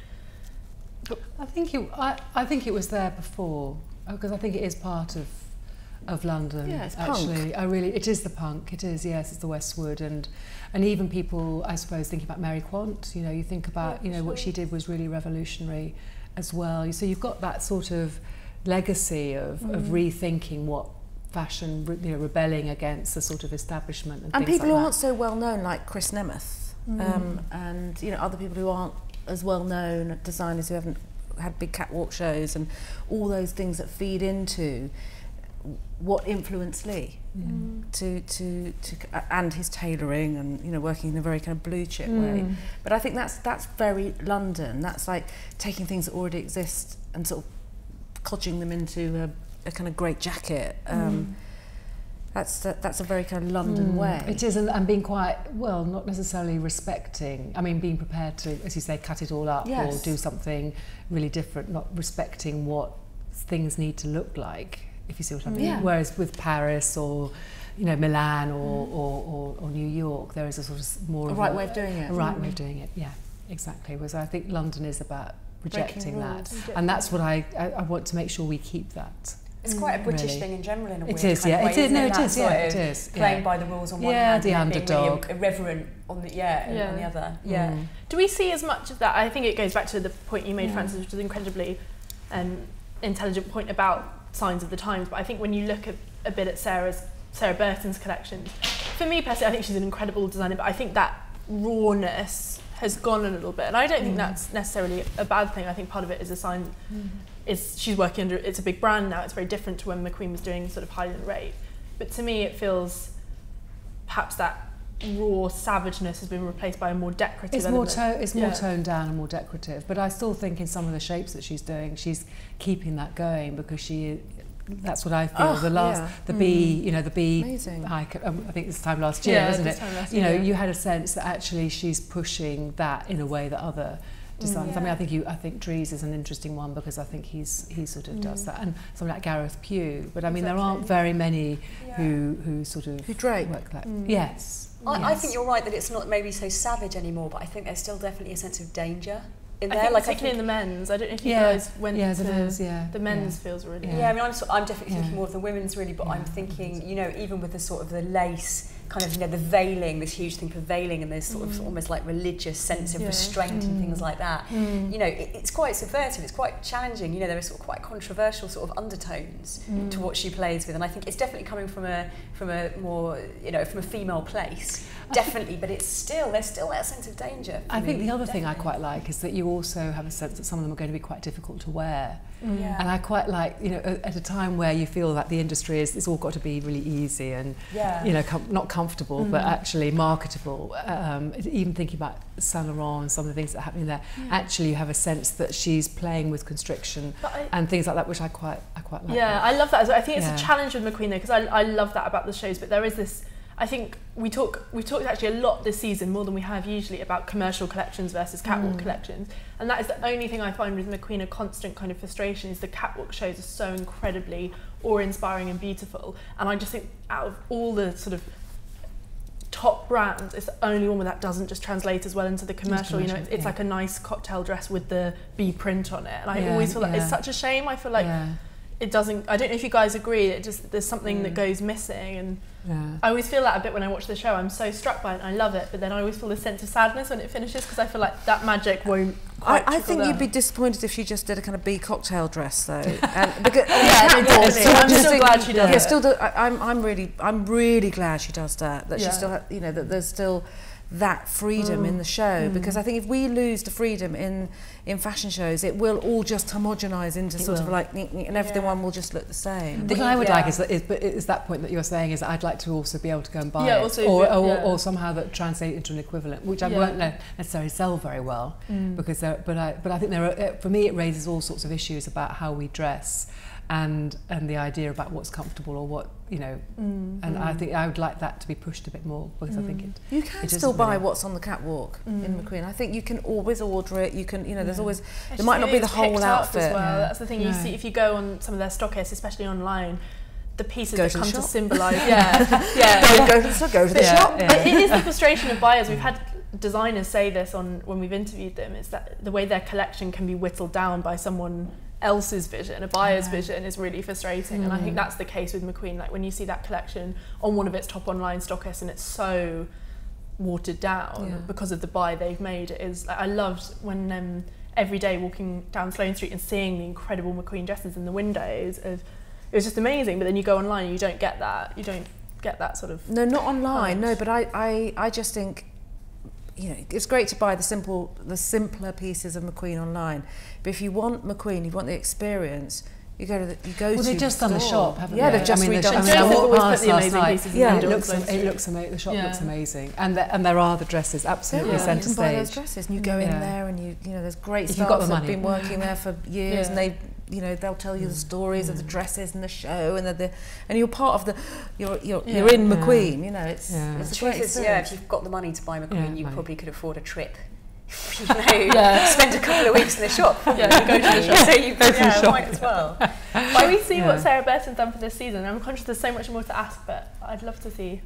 D: I think it was there before, because I think it is part of London.
B: Yeah, it's
D: actually
B: punk.
D: It is the punk. It is, yes, it's the Westwood, and even people, I suppose, thinking about Mary Quant. You know, you think about what she did was really revolutionary as well. So you've got that sort of legacy of rethinking what fashion, you know, rebelling against the sort of establishment and things
B: people
D: like
B: who
D: that.
B: aren't so well known, like Chris Nemeth. and you know, other people who aren't as well known, designers who haven't had big catwalk shows, and all those things that feed into what influenced Lee to and his tailoring, and you know, working in a very kind of blue chip way. But I think that's very London. That's like taking things that already exist and sort of codging them into a kind of great jacket. That's a very kind of London way.
D: It is, and being quite, well, not necessarily respecting, I mean, being prepared to, as you say, cut it all up or do something really different, not respecting what things need to look like, if you see what I mean. Yeah. Whereas with Paris or, you know, Milan or New York, there is a sort of more
B: right way of doing it.
D: A right way of doing it, yeah, exactly. Whereas I think London is about rejecting that. And that's what I want to make sure we keep that.
C: It's quite a British thing in general, in a weird
D: kind of way. It is, no, it is, yeah, it is.
C: Playing by the rules on one hand,
D: the underdog,
C: being really irreverent on the on the other. Yeah.
A: Do we see as much of that? I think it goes back to the point you made, Frances, which is an incredibly intelligent point about signs of the times. But I think when you look at a bit at Sarah Burton's collections, for me personally, I think she's an incredible designer. But I think that rawness has gone a little bit, and I don't think that's necessarily a bad thing. I think part of it is a sign. Is she's working under, it's a big brand now, it's very different to when McQueen was doing sort of Highland Rate. But to me it feels perhaps that raw savageness has been replaced by a more decorative element.
D: It's more toned down and more decorative, but I still think in some of the shapes that she's doing, she's keeping that going, because that's what I feel. The bee, you know, the bee.
B: Amazing.
D: I think this time last year, wasn't it? You know, you had a sense that actually she's pushing that in a way that other designers. I mean, I think Dries is an interesting one, because I think he sort of does that, and something like Gareth Pugh. But I mean, there aren't very many who sort of work that. Yes.
C: I think you're right that it's not maybe so savage anymore, but I think there's still definitely a sense of danger in there.
A: Like particularly in the men's. I don't know if you guys went to the men's feels really.
C: Yeah, I mean, I'm definitely thinking more of the women's really, but I'm thinking, you know, even with the sort of the lace, kind of, you know, the veiling, this huge thing for veiling, and this sort of almost like religious sense of restraint and things like that. You know, it's quite subversive, it's quite challenging. You know, there are sort of quite controversial sort of undertones to what she plays with, and I think it's definitely coming from a more, you know, from a female place, definitely. But there's still that sense of danger.
D: I think the other thing I quite like is that you also have a sense that some of them are going to be quite difficult to wear. And I quite like, you know, at a time where you feel that the industry it's all got to be really easy and you know, not comfortable, but actually marketable. Even thinking about Saint Laurent and some of the things that are happening there, actually you have a sense that she's playing with constriction and things like that, which I quite like.
A: Yeah, I love that. I think it's a challenge with McQueen though, because I love that about the shows. But there is this. I think we've talked actually a lot this season, more than we have usually, about commercial collections versus catwalk collections, and that is the only thing I find with McQueen a constant kind of frustration, is the catwalk shows are so incredibly awe-inspiring and beautiful, and I just think out of all the sort of top brands, it's the only one where that doesn't just translate as well into the commercial. You know, it's like a nice cocktail dress with the bee print on it, and I always feel like it's such a shame. I feel like it doesn't. I don't know if you guys agree. It just, there's something that goes missing, and I always feel that a bit when I watch the show. I'm so struck by it and I love it, but then I always feel a sense of sadness when it finishes, because I feel like that magic won't quite
B: I think you'd be disappointed if she just did a kind of bee cocktail dress though. Because,
A: I'm still glad she does it.
B: I'm really glad she does that. That she still, you know, that there's still that freedom in the show, because I think if we lose the freedom in fashion shows, it will all just homogenise into sort of like, and everyone will just look the same.
D: What I would like is that point that you're saying, is that I'd like to also be able to go and buy it, or somehow that translate into an equivalent, which I won't necessarily sell very well, because but I think there are, for me it raises all sorts of issues about how we dress, and the idea about what's comfortable, or what, you know, and I think I would like that to be pushed a bit more, because I think
B: you can still buy what's on the catwalk in McQueen. I think you can always order it. You can, you know, there's always, there might not be the whole outfit
A: as well. That's the thing. You see, if you go on some of their stockists, especially online, the pieces that come to symbolise
B: go to the shop.
A: But it is the frustration of buyers. We've had designers say this when we've interviewed them, is that the way their collection can be whittled down by someone else's vision, a buyer's vision, is really frustrating. And I think that's the case with McQueen. Like when you see that collection on one of its top online stockists and it's so watered down because of the buy they've made, it is, I loved when every day walking down Sloane Street and seeing the incredible McQueen dresses in the windows, it was just amazing. But then you go online and you don't get that, sort of
B: not online, no, but I just think you know, it's great to buy the simpler pieces of McQueen online, but if you want McQueen, you want the experience, you go to
D: well, they've just done a shop, haven't they?
B: Yeah, they've just redone
D: the shop. I walked past
A: the
D: last night.
A: Yeah,
D: it looks amazing. The shop looks amazing, and there are the dresses absolutely centre stage.
B: You can buy those dresses, and you go in there, and you know, there's great staff that have been working there for years, and they'll tell you the stories of the dresses and the show, and you're part of the, you're in McQueen. You know, it's a great experience.
C: If you've got the money to buy McQueen, you probably could afford a trip. You know, spend a couple of weeks in the shop.
A: Go to the shop.
C: So you might as well.
A: Shall we see what Sarah Burton's done for this season? I'm conscious there's so much more to ask, but I'd love to see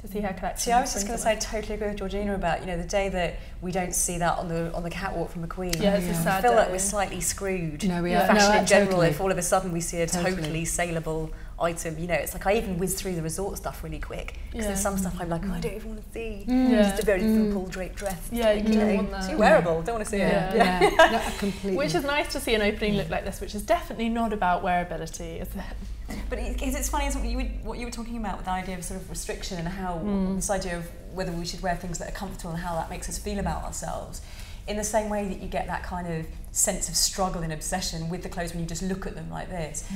A: her collection.
C: See, I was just going to say, I totally agree with Georgina about, you know, the day that we don't see that on the catwalk from McQueen.
A: Yeah, it's a sad
C: I feel
A: day.
C: like we're slightly screwed.
D: No, we
C: in
D: are.
C: fashion in general.
D: Totally.
C: If all of a sudden we see a totally saleable item, you know, it's like I even whiz through the resort stuff really quick because there's some stuff I'm like, I don't even want to see. Just a very simple draped dress.
A: Yeah, you don't want that.
C: It's too wearable. Don't want to see it.
D: No, completely.
A: Which is nice to see an opening look like this, which is definitely not about wearability, is it?
C: But it's funny, isn't it, what you were talking about with the idea of sort of restriction and how this idea of whether we should wear things that are comfortable and how that makes us feel about ourselves. In the same way that you get that kind of sense of struggle and obsession with the clothes when you just look at them like this.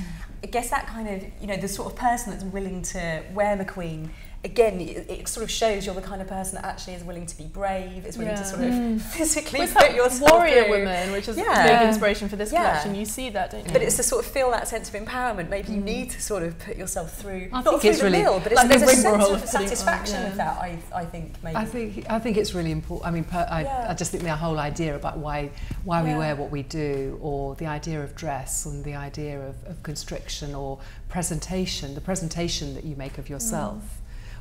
C: I guess that kind of, you know, the sort of person that's willing to wear McQueen, again, it sort of shows you're the kind of person that actually is willing to be brave, is willing to sort of physically put yourself
A: warrior
C: through.
A: women, which is a big inspiration for this collection. You see that, don't you?
C: But it's to sort of feel that sense of empowerment. Maybe you need to sort of put yourself through,
D: I
C: not
D: think
C: through
D: it's
C: the
D: really,
C: mill, but
A: like
C: there's a sense
A: Rigmarole
C: of satisfaction with that, I think, maybe.
D: I think it's really important. I mean, I just think the whole idea about why we wear what we do, or the idea of dress and the idea of constriction or presentation, the presentation that you make of yourself.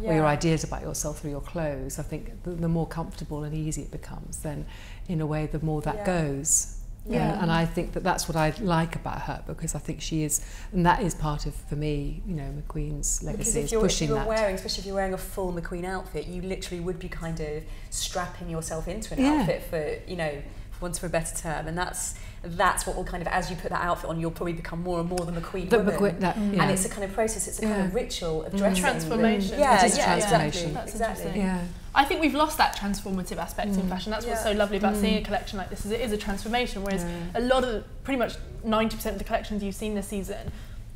D: Or your ideas about yourself through your clothes. I think the more comfortable and easy it becomes, then in a way the more that goes. And I think that's what I like about her, because I think she is, and that is part of, for me, you know, McQueen's legacy is pushing that.
C: Especially if you're wearing a full McQueen outfit, you literally would be kind of strapping yourself into an outfit for, you know, for want of a better term, and that's what will kind of, as you put that outfit on, you'll probably become more and more the McQueen woman. And it's a kind of process, it's a kind of ritual of dressing.
A: Transformation.
C: Transformation.
A: Exactly. I think we've lost that transformative aspect in fashion. That's what's so lovely about seeing a collection like this, is it is a transformation, whereas a lot of, pretty much 90% of the collections you've seen this season,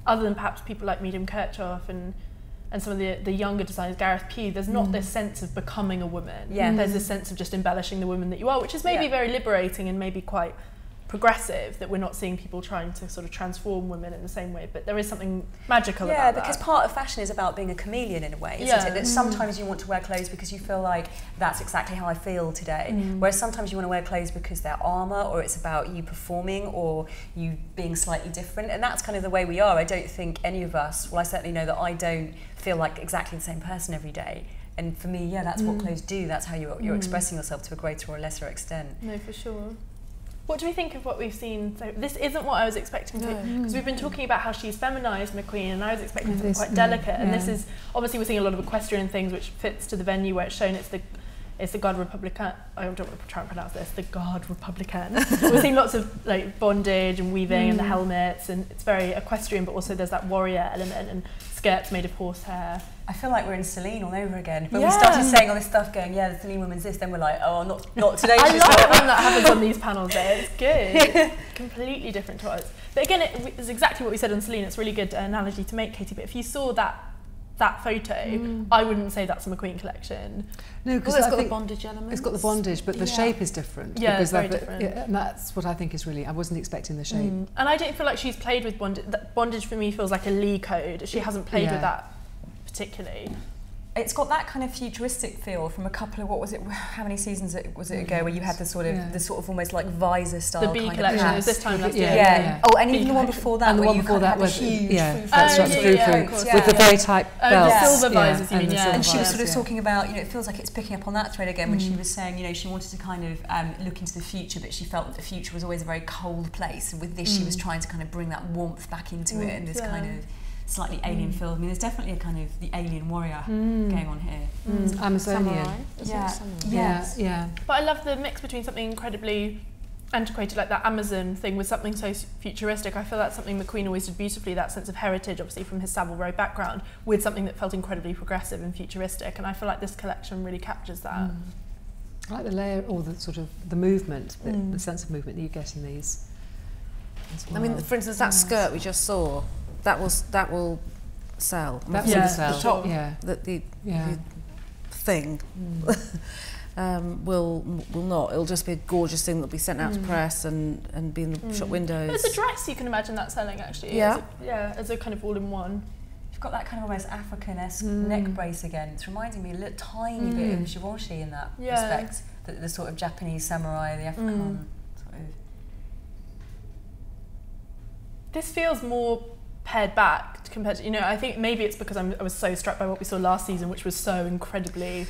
A: other than perhaps people like Medium Kirchhoff and some of the younger designers, Gareth Pugh, there's not this sense of becoming a woman. There's this sense of just embellishing the woman that you are, which is maybe very liberating and maybe quite progressive, that we're not seeing people trying to sort of transform women in the same way, but there is something magical about that.
C: Yeah, because part of fashion is about being a chameleon in a way, isn't it? That sometimes you want to wear clothes because you feel like that's exactly how I feel today, whereas sometimes you want to wear clothes because they're armour, or it's about you performing or you being slightly different, and that's kind of the way we are. I don't think any of us, well, I certainly know that I don't feel like exactly the same person every day. And for me, that's what clothes do. That's how you're expressing yourself to a greater or lesser extent.
A: No, for sure. What do we think of what we've seen? So this isn't what I was expecting to, because we've been talking about how she's feminised McQueen, and I was expecting something quite delicate. And this is, obviously we're seeing a lot of equestrian things, which fits to the venue where it's shown. It's the Garde Républicaine. I don't want to try and pronounce this. The Garde Républicaine. We're seeing lots of like bondage and weaving and the helmets, and it's very equestrian, but also there's that warrior element and skirts made of horsehair.
C: I feel like we're in Celine all over again. When we started saying all this stuff, going, the Celine woman's this, then we're like, oh, not today.
A: I love it when that happens on these panels though. It's good. It's completely different to us. But again, it's exactly what we said on Celine. It's a really good analogy to make, Katie. But if you saw that photo, I wouldn't say that's a McQueen collection.
B: No, because it's got the bondage element. It's got the bondage, but the shape is different.
A: Yeah, it's very different.
B: And that's what I think is really, I wasn't expecting the shape.
A: And I don't feel like she's played with bondage. Bondage for me feels like a Lee code. She hasn't played with that particularly.
C: It's got that kind of futuristic feel from a couple of, what was it, how many seasons was it ago, where you had the sort of almost like visor style
A: the B
C: kind
A: collection
C: of
A: was this time last year.
C: Oh, and even the one before that,
B: and the
C: where
B: one
C: you
B: before
C: kind
B: that
C: of had
B: was
C: huge
B: with the very tight belt.
A: The silver visors, you mean?
C: And she was sort of talking about, it feels like it's picking up on that thread again when she was saying, she wanted to kind of look into the future, but she felt that the future was always a very cold place. And with this, she was trying to kind of bring that warmth back into it, and this kind of slightly alien feel. I mean, there's definitely a kind of the alien warrior going on here.
B: Amazonian.
A: Yeah. But I love the mix between something incredibly antiquated like that Amazon thing with something so futuristic. I feel that's something McQueen always did beautifully, that sense of heritage, obviously from his Savile Row background, with something that felt incredibly progressive and futuristic. And I feel like this collection really captures that.
D: I like the layer, or the sort of the movement, the sense of movement that you get in these as well.
B: I mean, for instance, that skirt we just saw, that will sell.
D: That will sell.
B: The top,
D: yeah.
B: the thing will not. It'll just be a gorgeous thing that'll be sent out to press and be in the shop windows.
A: As a dress, you can imagine that selling actually.
B: Yeah.
A: As a kind of all-in-one.
C: You've got that kind of almost African-esque neck brace again. It's reminding me a little tiny bit of Givenchy in that respect. The sort of Japanese samurai, the African sort of.
A: This feels more pared back compared to, I think maybe it's because I was so struck by what we saw last season, which was so incredibly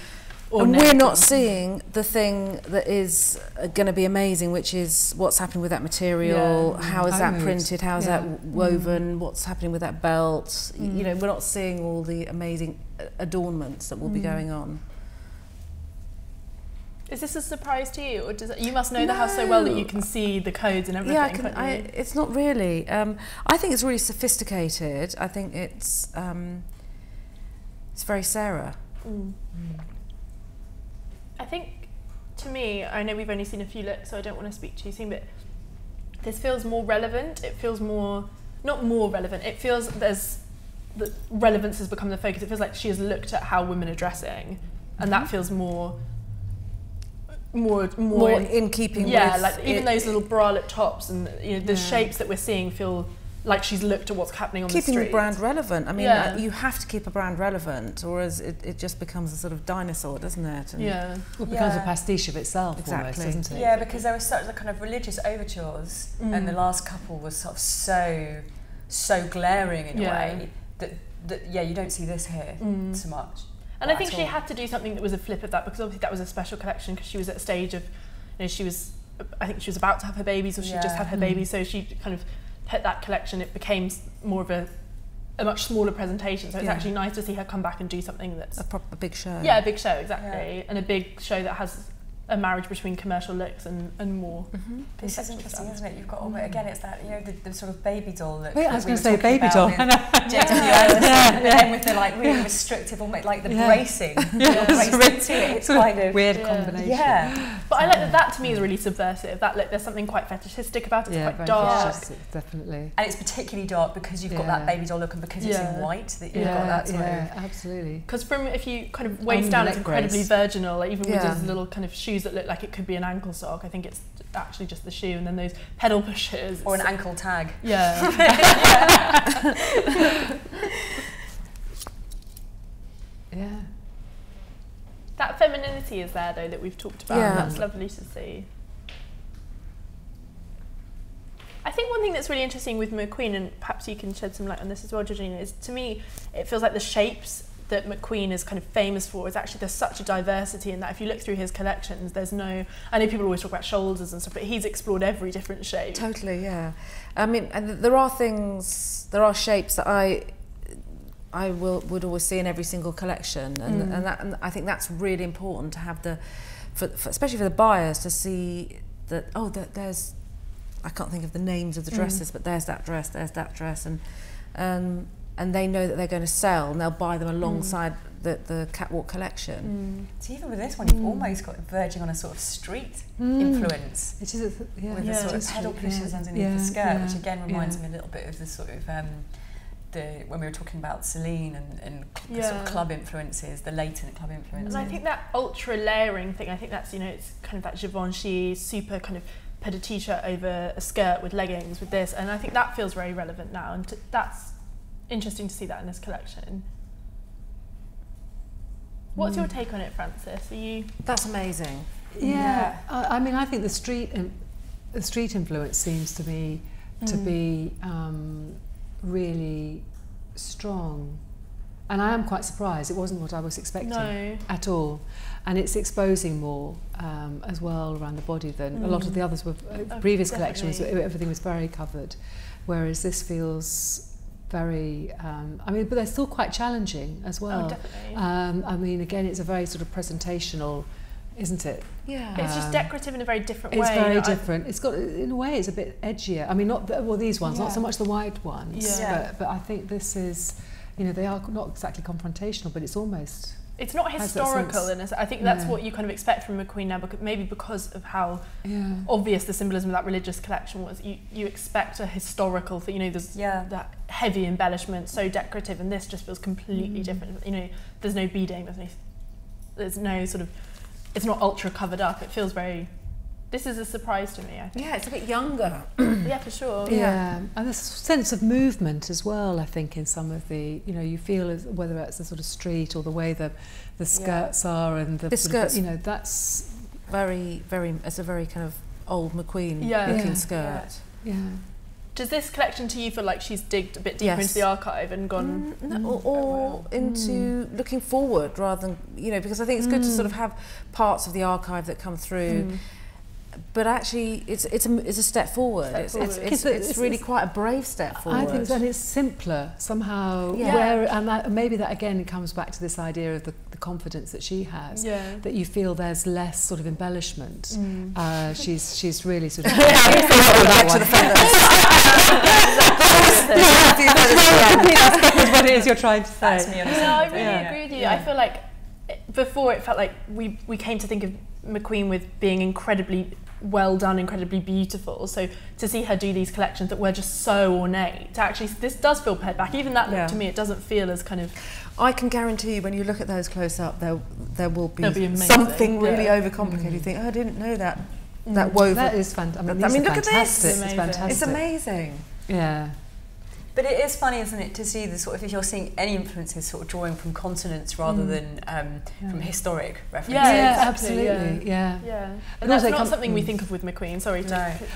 A: ornate.
B: And we're not seeing the thing that is going to be amazing, which is what's happening with that material, how is that printed, how is that woven, what's happening with that belt. We're not seeing all the amazing adornments that will be going on.
A: Is this a surprise to you, or you must know the house so well that you can see the codes and everything?
B: Yeah, it's not really. I think it's really sophisticated. I think it's very Sarah.
A: I think, to me, I know we've only seen a few looks, so I don't want to speak too soon, but this feels more relevant. It feels not more relevant, it feels the relevance has become the focus. It feels like she has looked at how women are dressing, and that feels more
B: in keeping with...
A: like even those little bralette tops and the shapes that we're seeing feel like she's looked at what's happening on the street.
B: Keeping the brand relevant. I mean, you have to keep a brand relevant, or as it just becomes a sort of dinosaur, doesn't it? And
D: it becomes a pastiche of itself, almost, doesn't it?
C: Yeah, because there were such the kind of religious overtures, and the last couple was sort of so glaring in a way that you don't see this here so much.
A: And I think she had to do something that was a flip of that, because obviously that was a special collection, because she was at a stage of, I think she was about to have her babies, or she just had her baby, so she kind of hit that collection. It became more of a much smaller presentation, so it's actually nice to see her come back and do something that's
B: a proper big show.
A: Yeah, a big show, exactly, and a big show that has a marriage between commercial looks and more.
C: This is interesting, isn't it? You've got all again, it's that the sort of baby doll look.
D: Wait, I was going to say baby doll.
C: And then with the really restrictive, almost like the bracing, bracing to it. It's kind of
D: weird combination.
A: Yeah, but I like that to me is really subversive. That look, there's something quite fetishistic about it. It's quite dark.
D: Definitely.
C: And it's particularly dark because you've got that baby doll look, and because it's in white that you've got that sort of.
D: Absolutely.
A: Because from if you kind of waist down, it's incredibly virginal. Like even with those little kind of shoes that look like it could be an ankle sock. I think it's actually just the shoe, and then those pedal pushers.
C: Or an ankle tag.
A: Yeah.
D: Yeah.
A: That femininity is there, though, that we've talked about.
B: Yeah.
A: And that's lovely to see. I think one thing that's really interesting with McQueen, and perhaps you can shed some light on this as well, Georgina, is to me, it feels like the shapes that McQueen is kind of famous for is actually there's such a diversity in that. If you look through his collections, there's no, I know people always talk about shoulders and stuff, but he's explored every different shape.
B: Totally, yeah. I mean, and there are shapes that I would always see in every single collection, and I think that's really important to have especially for the buyers, to see that there's, I can't think of the names of the dresses, but there's that dress, and they know that they're going to sell, and they'll buy them alongside the catwalk collection.
C: So even with this one, you've almost got verging on a sort of street influence.
D: It is,
C: with the sort of pedal pushers underneath the skirt, which again reminds me a little bit of the sort of when we were talking about Celine and sort of club influences, the latent club influences.
A: And I think that ultra layering thing, I think that's it's kind of that Givenchy super kind of put a t-shirt over a skirt with leggings with this, and I think that feels very relevant now, and that's interesting to see that in this collection. What's your take on it, Frances? Are you?
B: That's amazing.
D: Yeah. I mean, I think the street influence seems to be really strong, and I am quite surprised. It wasn't what I was expecting at all, and it's exposing more as well around the body than a lot of the others were. Previous collections, everything was very covered, whereas this feels very, but they're still quite challenging as well.
A: Oh, definitely.
D: I mean, again, it's a very sort of presentational, isn't it?
A: Yeah. It's just decorative in a very different way.
D: It's very different. It's got, in a way, it's a bit edgier. I mean, these ones, not so much the wide ones, but I think this is, they are not exactly confrontational, but it's almost
A: it's not
D: has that
A: historical,
D: sense.
A: and I think that's what you kind of expect from McQueen now, maybe because of how obvious the symbolism of that religious collection was. You expect a historical thing, you know, there's that heavy embellishment, so decorative, and this just feels completely different. You know, there's no beading, there's no sort of, it's not ultra covered up. It feels very, this is a surprise to me, I think.
B: Yeah, it's a bit younger.
A: Yeah, for sure.
D: Yeah, and there's a sense of movement as well, I think, in some of the, you know, you feel as, whether it's the sort of street or the way the skirts are, and the
B: skirts,
D: you know, that's
B: very, it's a very kind of old McQueen looking skirt.
D: Yeah.
A: Does this collection to you feel like she's digged a bit deeper into the archive and gone...
B: or into looking forward rather than, you know, because I think it's good to sort of have parts of the archive that come through. But actually, it's a step forward. It's really quite a brave step forward.
D: I think so, and it's simpler somehow. And maybe that again comes back to this idea of the confidence that she has. That you feel there's less sort of embellishment. She's really sort of back to the feathers. That's what it is you're trying to say.
A: No, I really agree with you. I feel like before it felt like we came to think of McQueen with being incredibly well done, incredibly beautiful. So to see her do these collections that were just so ornate, actually this does feel pared back. Even that look to me, it doesn't feel as kind of...
B: I can guarantee you when you look at those close up, there will be something really overcomplicated. You think, oh, I didn't know that woven.
D: That is fantastic. I mean, look at this.
A: It's fantastic.
B: It's amazing.
D: Yeah.
C: But it is funny, isn't it, to see the sort of, if you're seeing any influences sort of drawing from continents rather than from historic references.
A: Yeah,
D: absolutely. Yeah.
A: And that's not something we think of with McQueen. Sorry.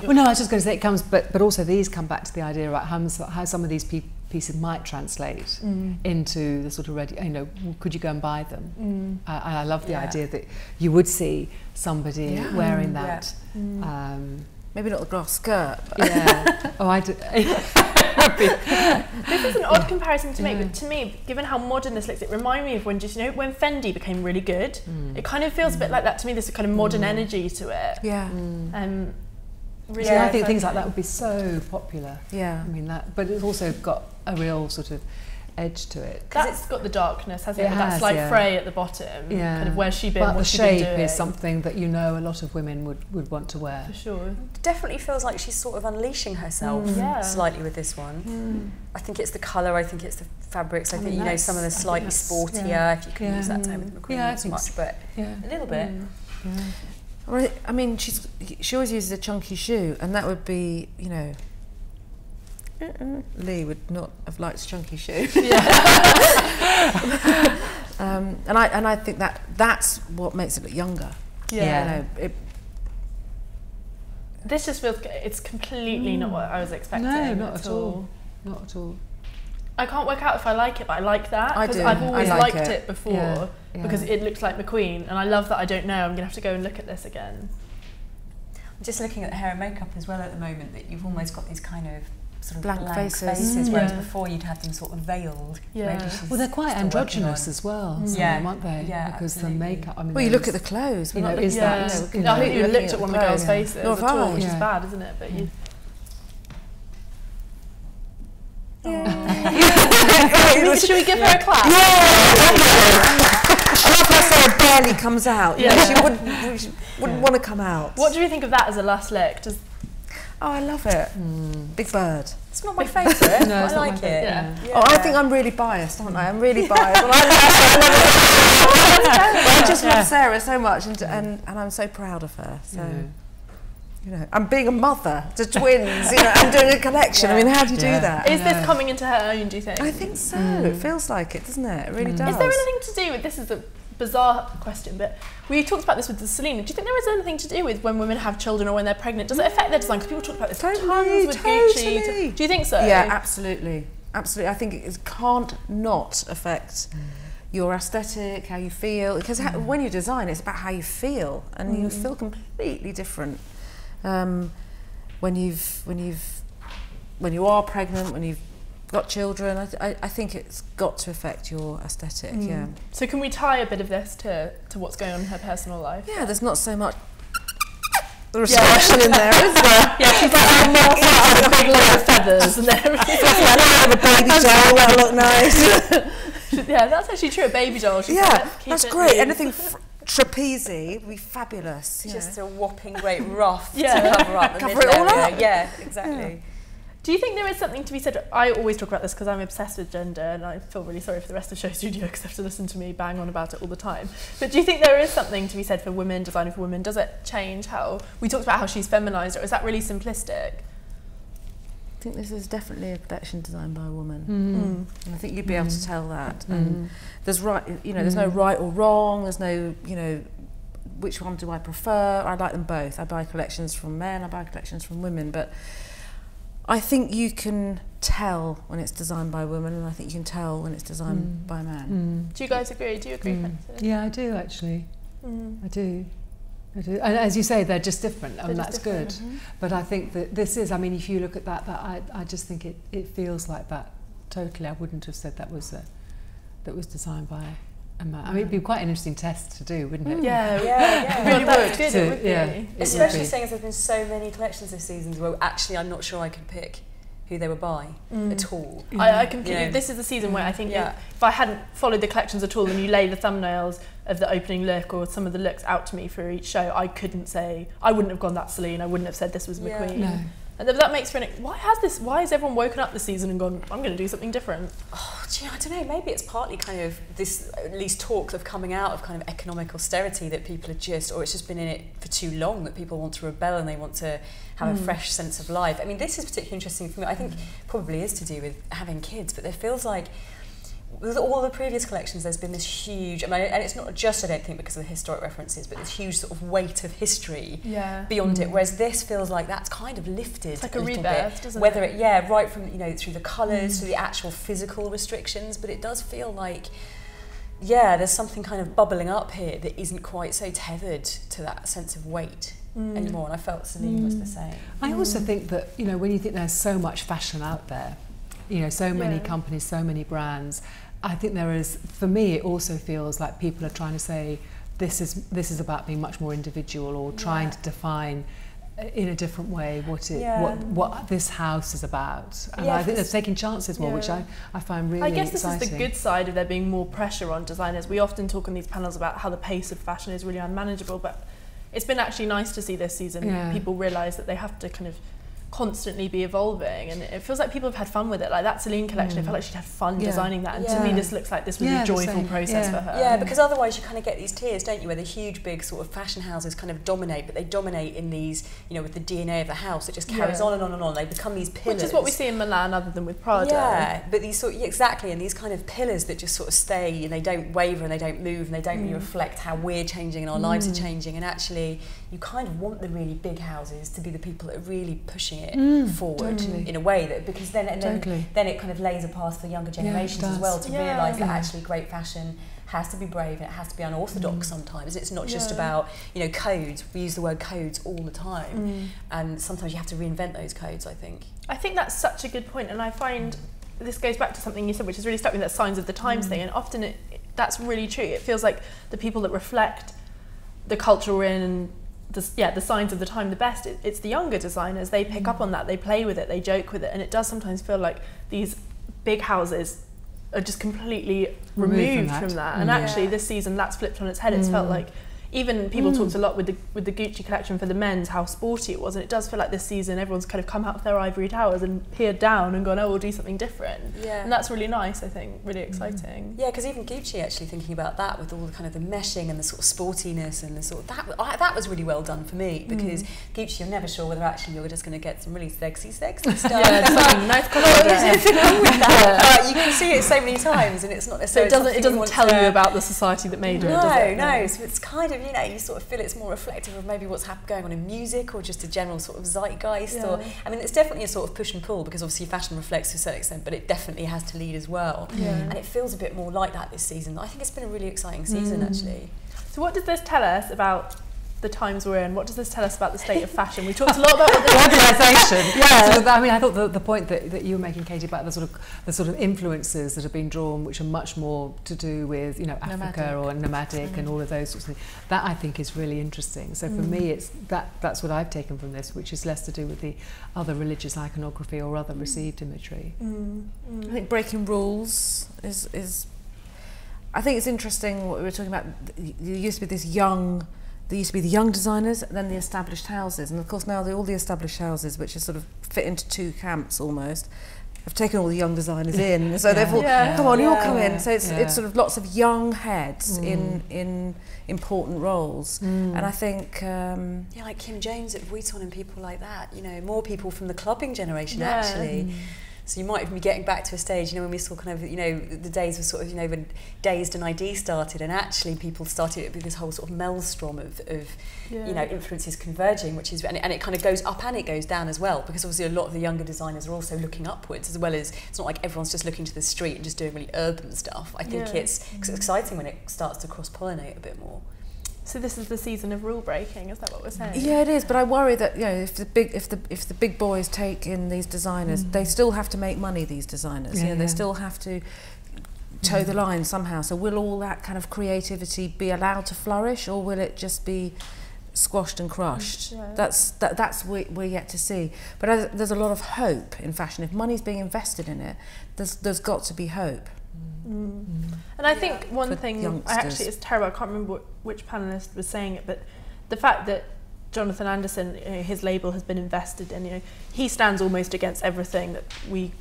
D: Well, no, I was just going to say it comes, but also these come back to the idea about how some of these pieces might translate into the sort of ready. You know, could you go and buy them? And I love the idea that you would see somebody wearing that.
B: Maybe not the glass skirt.
D: Oh, I do.
A: This is an odd comparison to make, but to me, given how modern this looks, it reminded me of when when Fendi became really good. It kind of feels a bit like that to me. There's a kind of modern energy to it.
D: Really, I think things like that would be so popular.
B: Yeah,
D: I mean that, but it's also got a real sort of edge to it.
A: That's got the darkness, hasn't it? With that slight fray at the bottom. Kind of where's she been?
D: But
A: what's
D: the
A: she been
D: shape
A: doing?
D: is something that you know a lot of women would want to wear.
A: For sure.
C: It definitely feels like she's sort of unleashing herself slightly with this one. I think it's the colour. I think it's the fabrics. I think, you know, some of the slightly sportier, if you can use that term with McQueen, not so much, but a little bit.
B: I mean, she always uses a chunky shoe, and that would be, you know, Lee would not have liked a chunky shoe. And I think that's what makes it look younger. You know,
A: this just feels, it's completely not what I was expecting.
D: No, not at all. Not at all.
A: I can't work out if I like it, but I like that.
B: I do.
A: I've always
B: liked
A: it before because it looks like McQueen, and I love that I don't know. I'm going to have to go and look at this again.
C: I'm just looking at the hair and makeup as well at the moment, that you've almost got these kind of sort of
B: blank faces.
C: Whereas before you'd have them sort of veiled.
A: Yeah.
D: Well, they're quite androgynous as well, some of them, aren't they?
C: Yeah,
D: because
C: absolutely.
D: the makeup. I mean,
B: Well, you look at the clothes.
D: You know, is
A: I think you looked at one of the girls' faces at all, which is bad, isn't it? But you. Should we give her a clap?
B: I love how Sarah barely comes out. You know, she wouldn't want to come out.
A: What do we think of that as a last lick?
B: Oh, I love it. Big Bird.
C: It's not my favourite.
D: No,
C: I like it.
B: Oh, I think I'm really biased, aren't I? I'm really biased. But I just love Sarah so much, and I'm so proud of her. So, you know, I'm being a mother to twins. You know, I'm doing a collection. I mean, how do you do that?
A: Is this coming into her own, do you think?
B: I think so. It feels like it, doesn't it? It really does.
A: Is there anything to do with, this is a bizarre question, but we talked about this with Selena. Do you think there is anything to do with when women have children or when they're pregnant? Does it affect their design? Because people talk about this tons with Gucci. Do you think so?
B: Yeah, absolutely. Absolutely. I think it can't not affect your aesthetic, how you feel. Because when you design, it's about how you feel, and you feel completely different when you are pregnant, when you've got children. I think it's got to affect your aesthetic.
A: So can we tie a bit of this to what's going on in her personal life?
B: Yeah, there's not so much expression in there, is there?
A: Yeah, she's like a big load of feathers and everything.
B: I don't have a baby doll, that'll look nice.
A: Yeah, that's actually true. A baby doll. She's like,
B: Yeah,
A: "Let's keep
B: that's
A: it
B: great.
A: loose."
B: Anything trapeze would be fabulous.
C: Just a whopping great ruff
A: Yeah.
C: to cover up the
B: Cover
C: middle
B: it all
C: area.
B: up.
C: Yeah, exactly.
A: Do you think there is something to be said? I always talk about this because I'm obsessed with gender, and I feel really sorry for the rest of Show Studio because they have to listen to me bang on about it all the time. But do you think there is something to be said for women, designing for women? Does it change how... We talked about how she's feminised, or is that really simplistic?
B: I think this is definitely a collection designed by a woman. And I think you'd be able to tell that. And there's there's no right or wrong. There's no, which one do I prefer? I like them both. I buy collections from men. I buy collections from women. But I think you can tell when it's designed by a woman, and I think you can tell when it's designed by a man.
A: Do you guys agree? Do you agree, Frances?
D: Yeah, I do actually. I do. And as you say, they're just different, and that's good. But I think that this is, if you look at that I just think it feels like that totally. I wouldn't have said that was designed by a man. It'd be quite an interesting test to do, wouldn't it?
A: Yeah.
C: Yeah.
A: Really would. Good, it would be.
D: Yeah.
C: Especially seeing as there's been so many collections this season where actually I'm not sure I could pick who they were by at all.
A: I completely... This is the season where I think if I hadn't followed the collections at all and you lay the thumbnails of the opening look or some of the looks out to me for each show, I couldn't say... I wouldn't have gone, that's Celine. I wouldn't have said this was McQueen.
D: No.
A: And that makes for why has everyone woken up this season and gone, I'm going to do something different?
C: Oh, gee, I don't know, maybe it's partly kind of this, at least talk of coming out of kind of economic austerity that people are just, or it's just been in it for too long that people want to rebel and they want to have a fresh sense of life. This is particularly interesting for me. I think probably is to do with having kids, but there feels like with all the previous collections there's been this huge, and it's not just, I don't think, because of the historic references, but this huge sort of weight of history beyond it, whereas this feels like that's kind of lifted
A: it's like
C: a
A: a
C: little
A: rebirth,
C: bit.
A: doesn't
C: Whether
A: it?
C: Right from, through the colours to the actual physical restrictions, but it does feel like there's something kind of bubbling up here that isn't quite so tethered to that sense of weight anymore, and I felt Celine was the same.
D: I also think that, when you think there's so much fashion out there, so many companies, so many brands, I think there is, for me, it also feels like people are trying to say this is about being much more individual, or trying to define in a different way what this house is about. And I think they're taking chances more, which I find really exciting.
A: I guess this is the good side of there being more pressure on designers. We often talk on these panels about how the pace of fashion is really unmanageable, but it's been actually nice to see this season people realise that they have to kind of constantly be evolving, and it feels like people have had fun with it. Like that Celine collection, it felt like she'd had fun designing that, and to me this looks like this was a joyful process for her.
C: Yeah, because otherwise you kind of get these tiers, don't you, where the huge big sort of fashion houses kind of dominate, but they dominate in these, with the DNA of the house, it just carries on and on and on. They become these pillars.
A: Which is what we see in Milan other than with Prada.
C: Yeah, but these exactly, and these kind of pillars that just sort of stay, and they don't waver and they don't move and they don't really reflect how we're changing and our lives are changing, and actually you kind of want the really big houses to be the people that are really pushing it forward in a way that, because then it kind of lays a path for younger generations as well to realise that actually great fashion has to be brave and it has to be unorthodox sometimes. It's not just about codes. We use the word codes all the time, and sometimes you have to reinvent those codes. I think
A: that's such a good point, and I find this goes back to something you said, which has really stuck with me, that signs of the times thing, and often that's really true. It feels like the people that reflect the culture we're in and the signs of the time the best, it's the younger designers. They pick up on that, they play with it, they joke with it, and it does sometimes feel like these big houses are just completely removed from that. And actually this season that's flipped on its head. It's felt like even people talked a lot with the Gucci collection for the men's, how sporty it was, and it does feel like this season everyone's kind of come out of their ivory towers and peered down and gone, oh, we'll do something different. And that's really nice, I think, really exciting.
C: Yeah, because even Gucci, actually thinking about that with all the kind of the meshing and the sort of sportiness and the sort of that was really well done for me, because Gucci, you're never sure whether actually you're just going to get some really sexy stuff.
A: Nice colour.
C: You can see it so many times, and it's not necessarily.
A: So it doesn't tell you about the society that made it. Does it?
C: No. So it's kind of, you sort of feel it's more reflective of maybe what's going on in music, or just a general sort of zeitgeist. Or it's definitely a sort of push and pull, because obviously fashion reflects to a certain extent, but it definitely has to lead as well. And it feels a bit more like that this season. I think it's been a really exciting season actually.
A: So what does this tell us about the times we're in? What does this tell us about the state of fashion? We talked a lot about what the
D: organisation. I thought the point that you were making, Katie, about the sort of influences that have been drawn, which are much more to do with Africa or nomadic and all of those sorts of things. That I think is really interesting. So for me, it's that's what I've taken from this, which is less to do with the other religious iconography or other received imagery.
B: I think breaking rules is I think it's interesting what we were talking about. There used to be the young designers, and then the established houses, and of course now all the established houses, which are sort of fit into two camps almost, have taken all the young designers in. So they've all, come on, you all come in. So it's sort of lots of young heads in important roles, and I think
C: like Kim Jones at Vuitton and people like that. You know, more people from the clubbing generation actually. So you might even be getting back to a stage, you know, when we saw kind of, you know, the days were sort of, you know, when Dazed and ID started, and actually people started with this whole sort of maelstrom of you know, influences converging, which is, and it kind of goes up and it goes down as well, because obviously a lot of the younger designers are also looking upwards, as well as, it's not like everyone's just looking to the street and just doing really urban stuff. I think it's exciting when it starts to cross-pollinate a bit more.
A: So this is the season of rule breaking, is that what we're saying?
B: Yeah, it is, but I worry that, you know, if the big boys take in these designers, they still have to make money, these designers. You know, they still have to toe the line somehow. So will all that kind of creativity be allowed to flourish, or will it just be squashed and crushed? That's we're yet to see. But there's a lot of hope in fashion. If money's being invested in it, there's got to be hope.
A: And I think one thing, actually it's terrible, I can't remember which panellist was saying it, but the fact that Jonathan Anderson, you know, his label has been invested in, you know, he stands almost against everything that we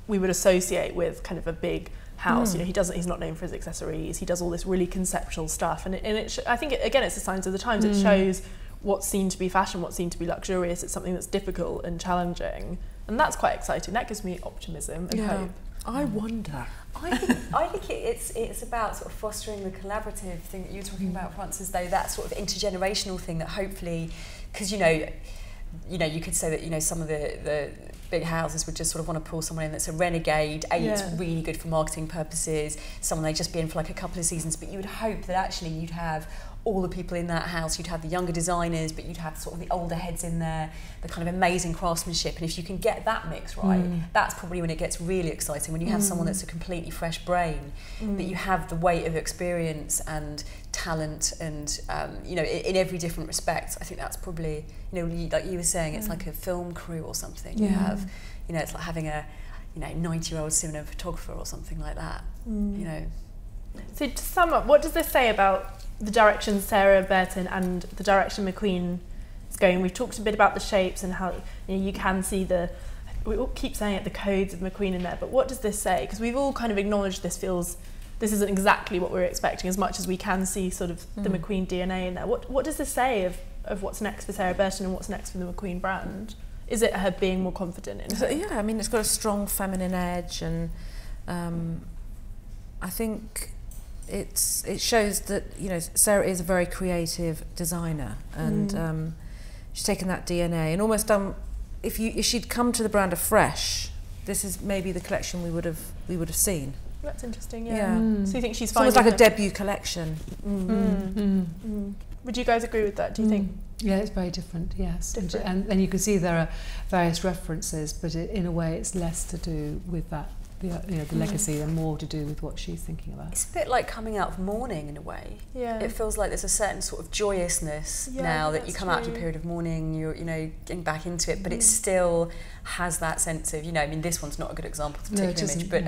A: would associate with kind of a big house. You know, he's not known for his accessories, he does all this really conceptual stuff, and I think again it's the signs of the times. It shows what's seen to be fashion, what's seen to be luxurious. It's something that's difficult and challenging, and that's quite exciting. That gives me optimism and hope.
B: I wonder.
C: I think it's about sort of fostering the collaborative thing that you were talking about, Frances, though, that sort of intergenerational thing that hopefully, because you know you could say that, you know, some of the big houses would just sort of want to pull someone in that's a renegade. It's really good for marketing purposes, someone they'd just be in for like a couple of seasons, but you would hope that actually you'd have all the people in that house, you'd have the younger designers, but you'd have sort of the older heads in there, the kind of amazing craftsmanship. And if you can get that mix right, that's probably when it gets really exciting, when you have someone that's a completely fresh brain, but you have the weight of experience and talent and, you know, in every different respect. I think that's probably, you know, like you were saying, it's like a film crew or something. You have, you know, it's like having a, you know, 90-year-old cinematographer or something like that, you know.
A: So to sum up, what does this say about the direction Sarah Burton and the direction McQueen is going? We've talked a bit about the shapes and how, you know, you can see we all keep saying it, the codes of McQueen in there, but what does this say? Because we've all kind of acknowledged this isn't exactly what we're expecting, as much as we can see sort of the McQueen DNA in there. What does this say of what's next for Sarah Burton and what's next for the McQueen brand? Is it her being more confident in her?
B: Yeah, I mean, it's got a strong feminine edge, and I think it shows that, you know, Sarah is a very creative designer, and she's taken that DNA and almost done. If she'd come to the brand afresh, this is maybe the collection we would have seen.
A: That's interesting. Yeah. So you think she's
B: it's almost like a debut collection?
A: Would you guys agree with that? Do you think?
D: Yeah, it's very different. Yes, and you can see there are various references, but in a way, it's less to do with that. The legacy, and more to do with what she's thinking about.
C: It's a bit like coming out of mourning in a way. Yeah. It feels like there's a certain sort of joyousness now that you come out of a period of mourning, you're, you know, getting back into it, but it still has that sense of, you know, I mean, this one's not a good example of the particular image, but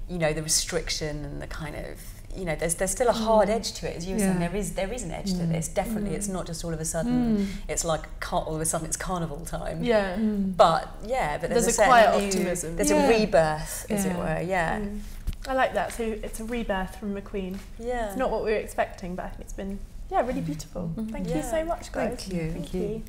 C: you know, the restriction and the kind of, you know, there's still a hard edge to it, as you were saying. There is an edge to this, definitely. It's not just all of a sudden it's like all of a sudden it's carnival time. But there's a quiet optimism, there's a rebirth, as it were.
A: I like that. So it's a rebirth from McQueen. It's not what we were expecting, but I think it's been really beautiful. Thank you so much, guys.
B: Thank you.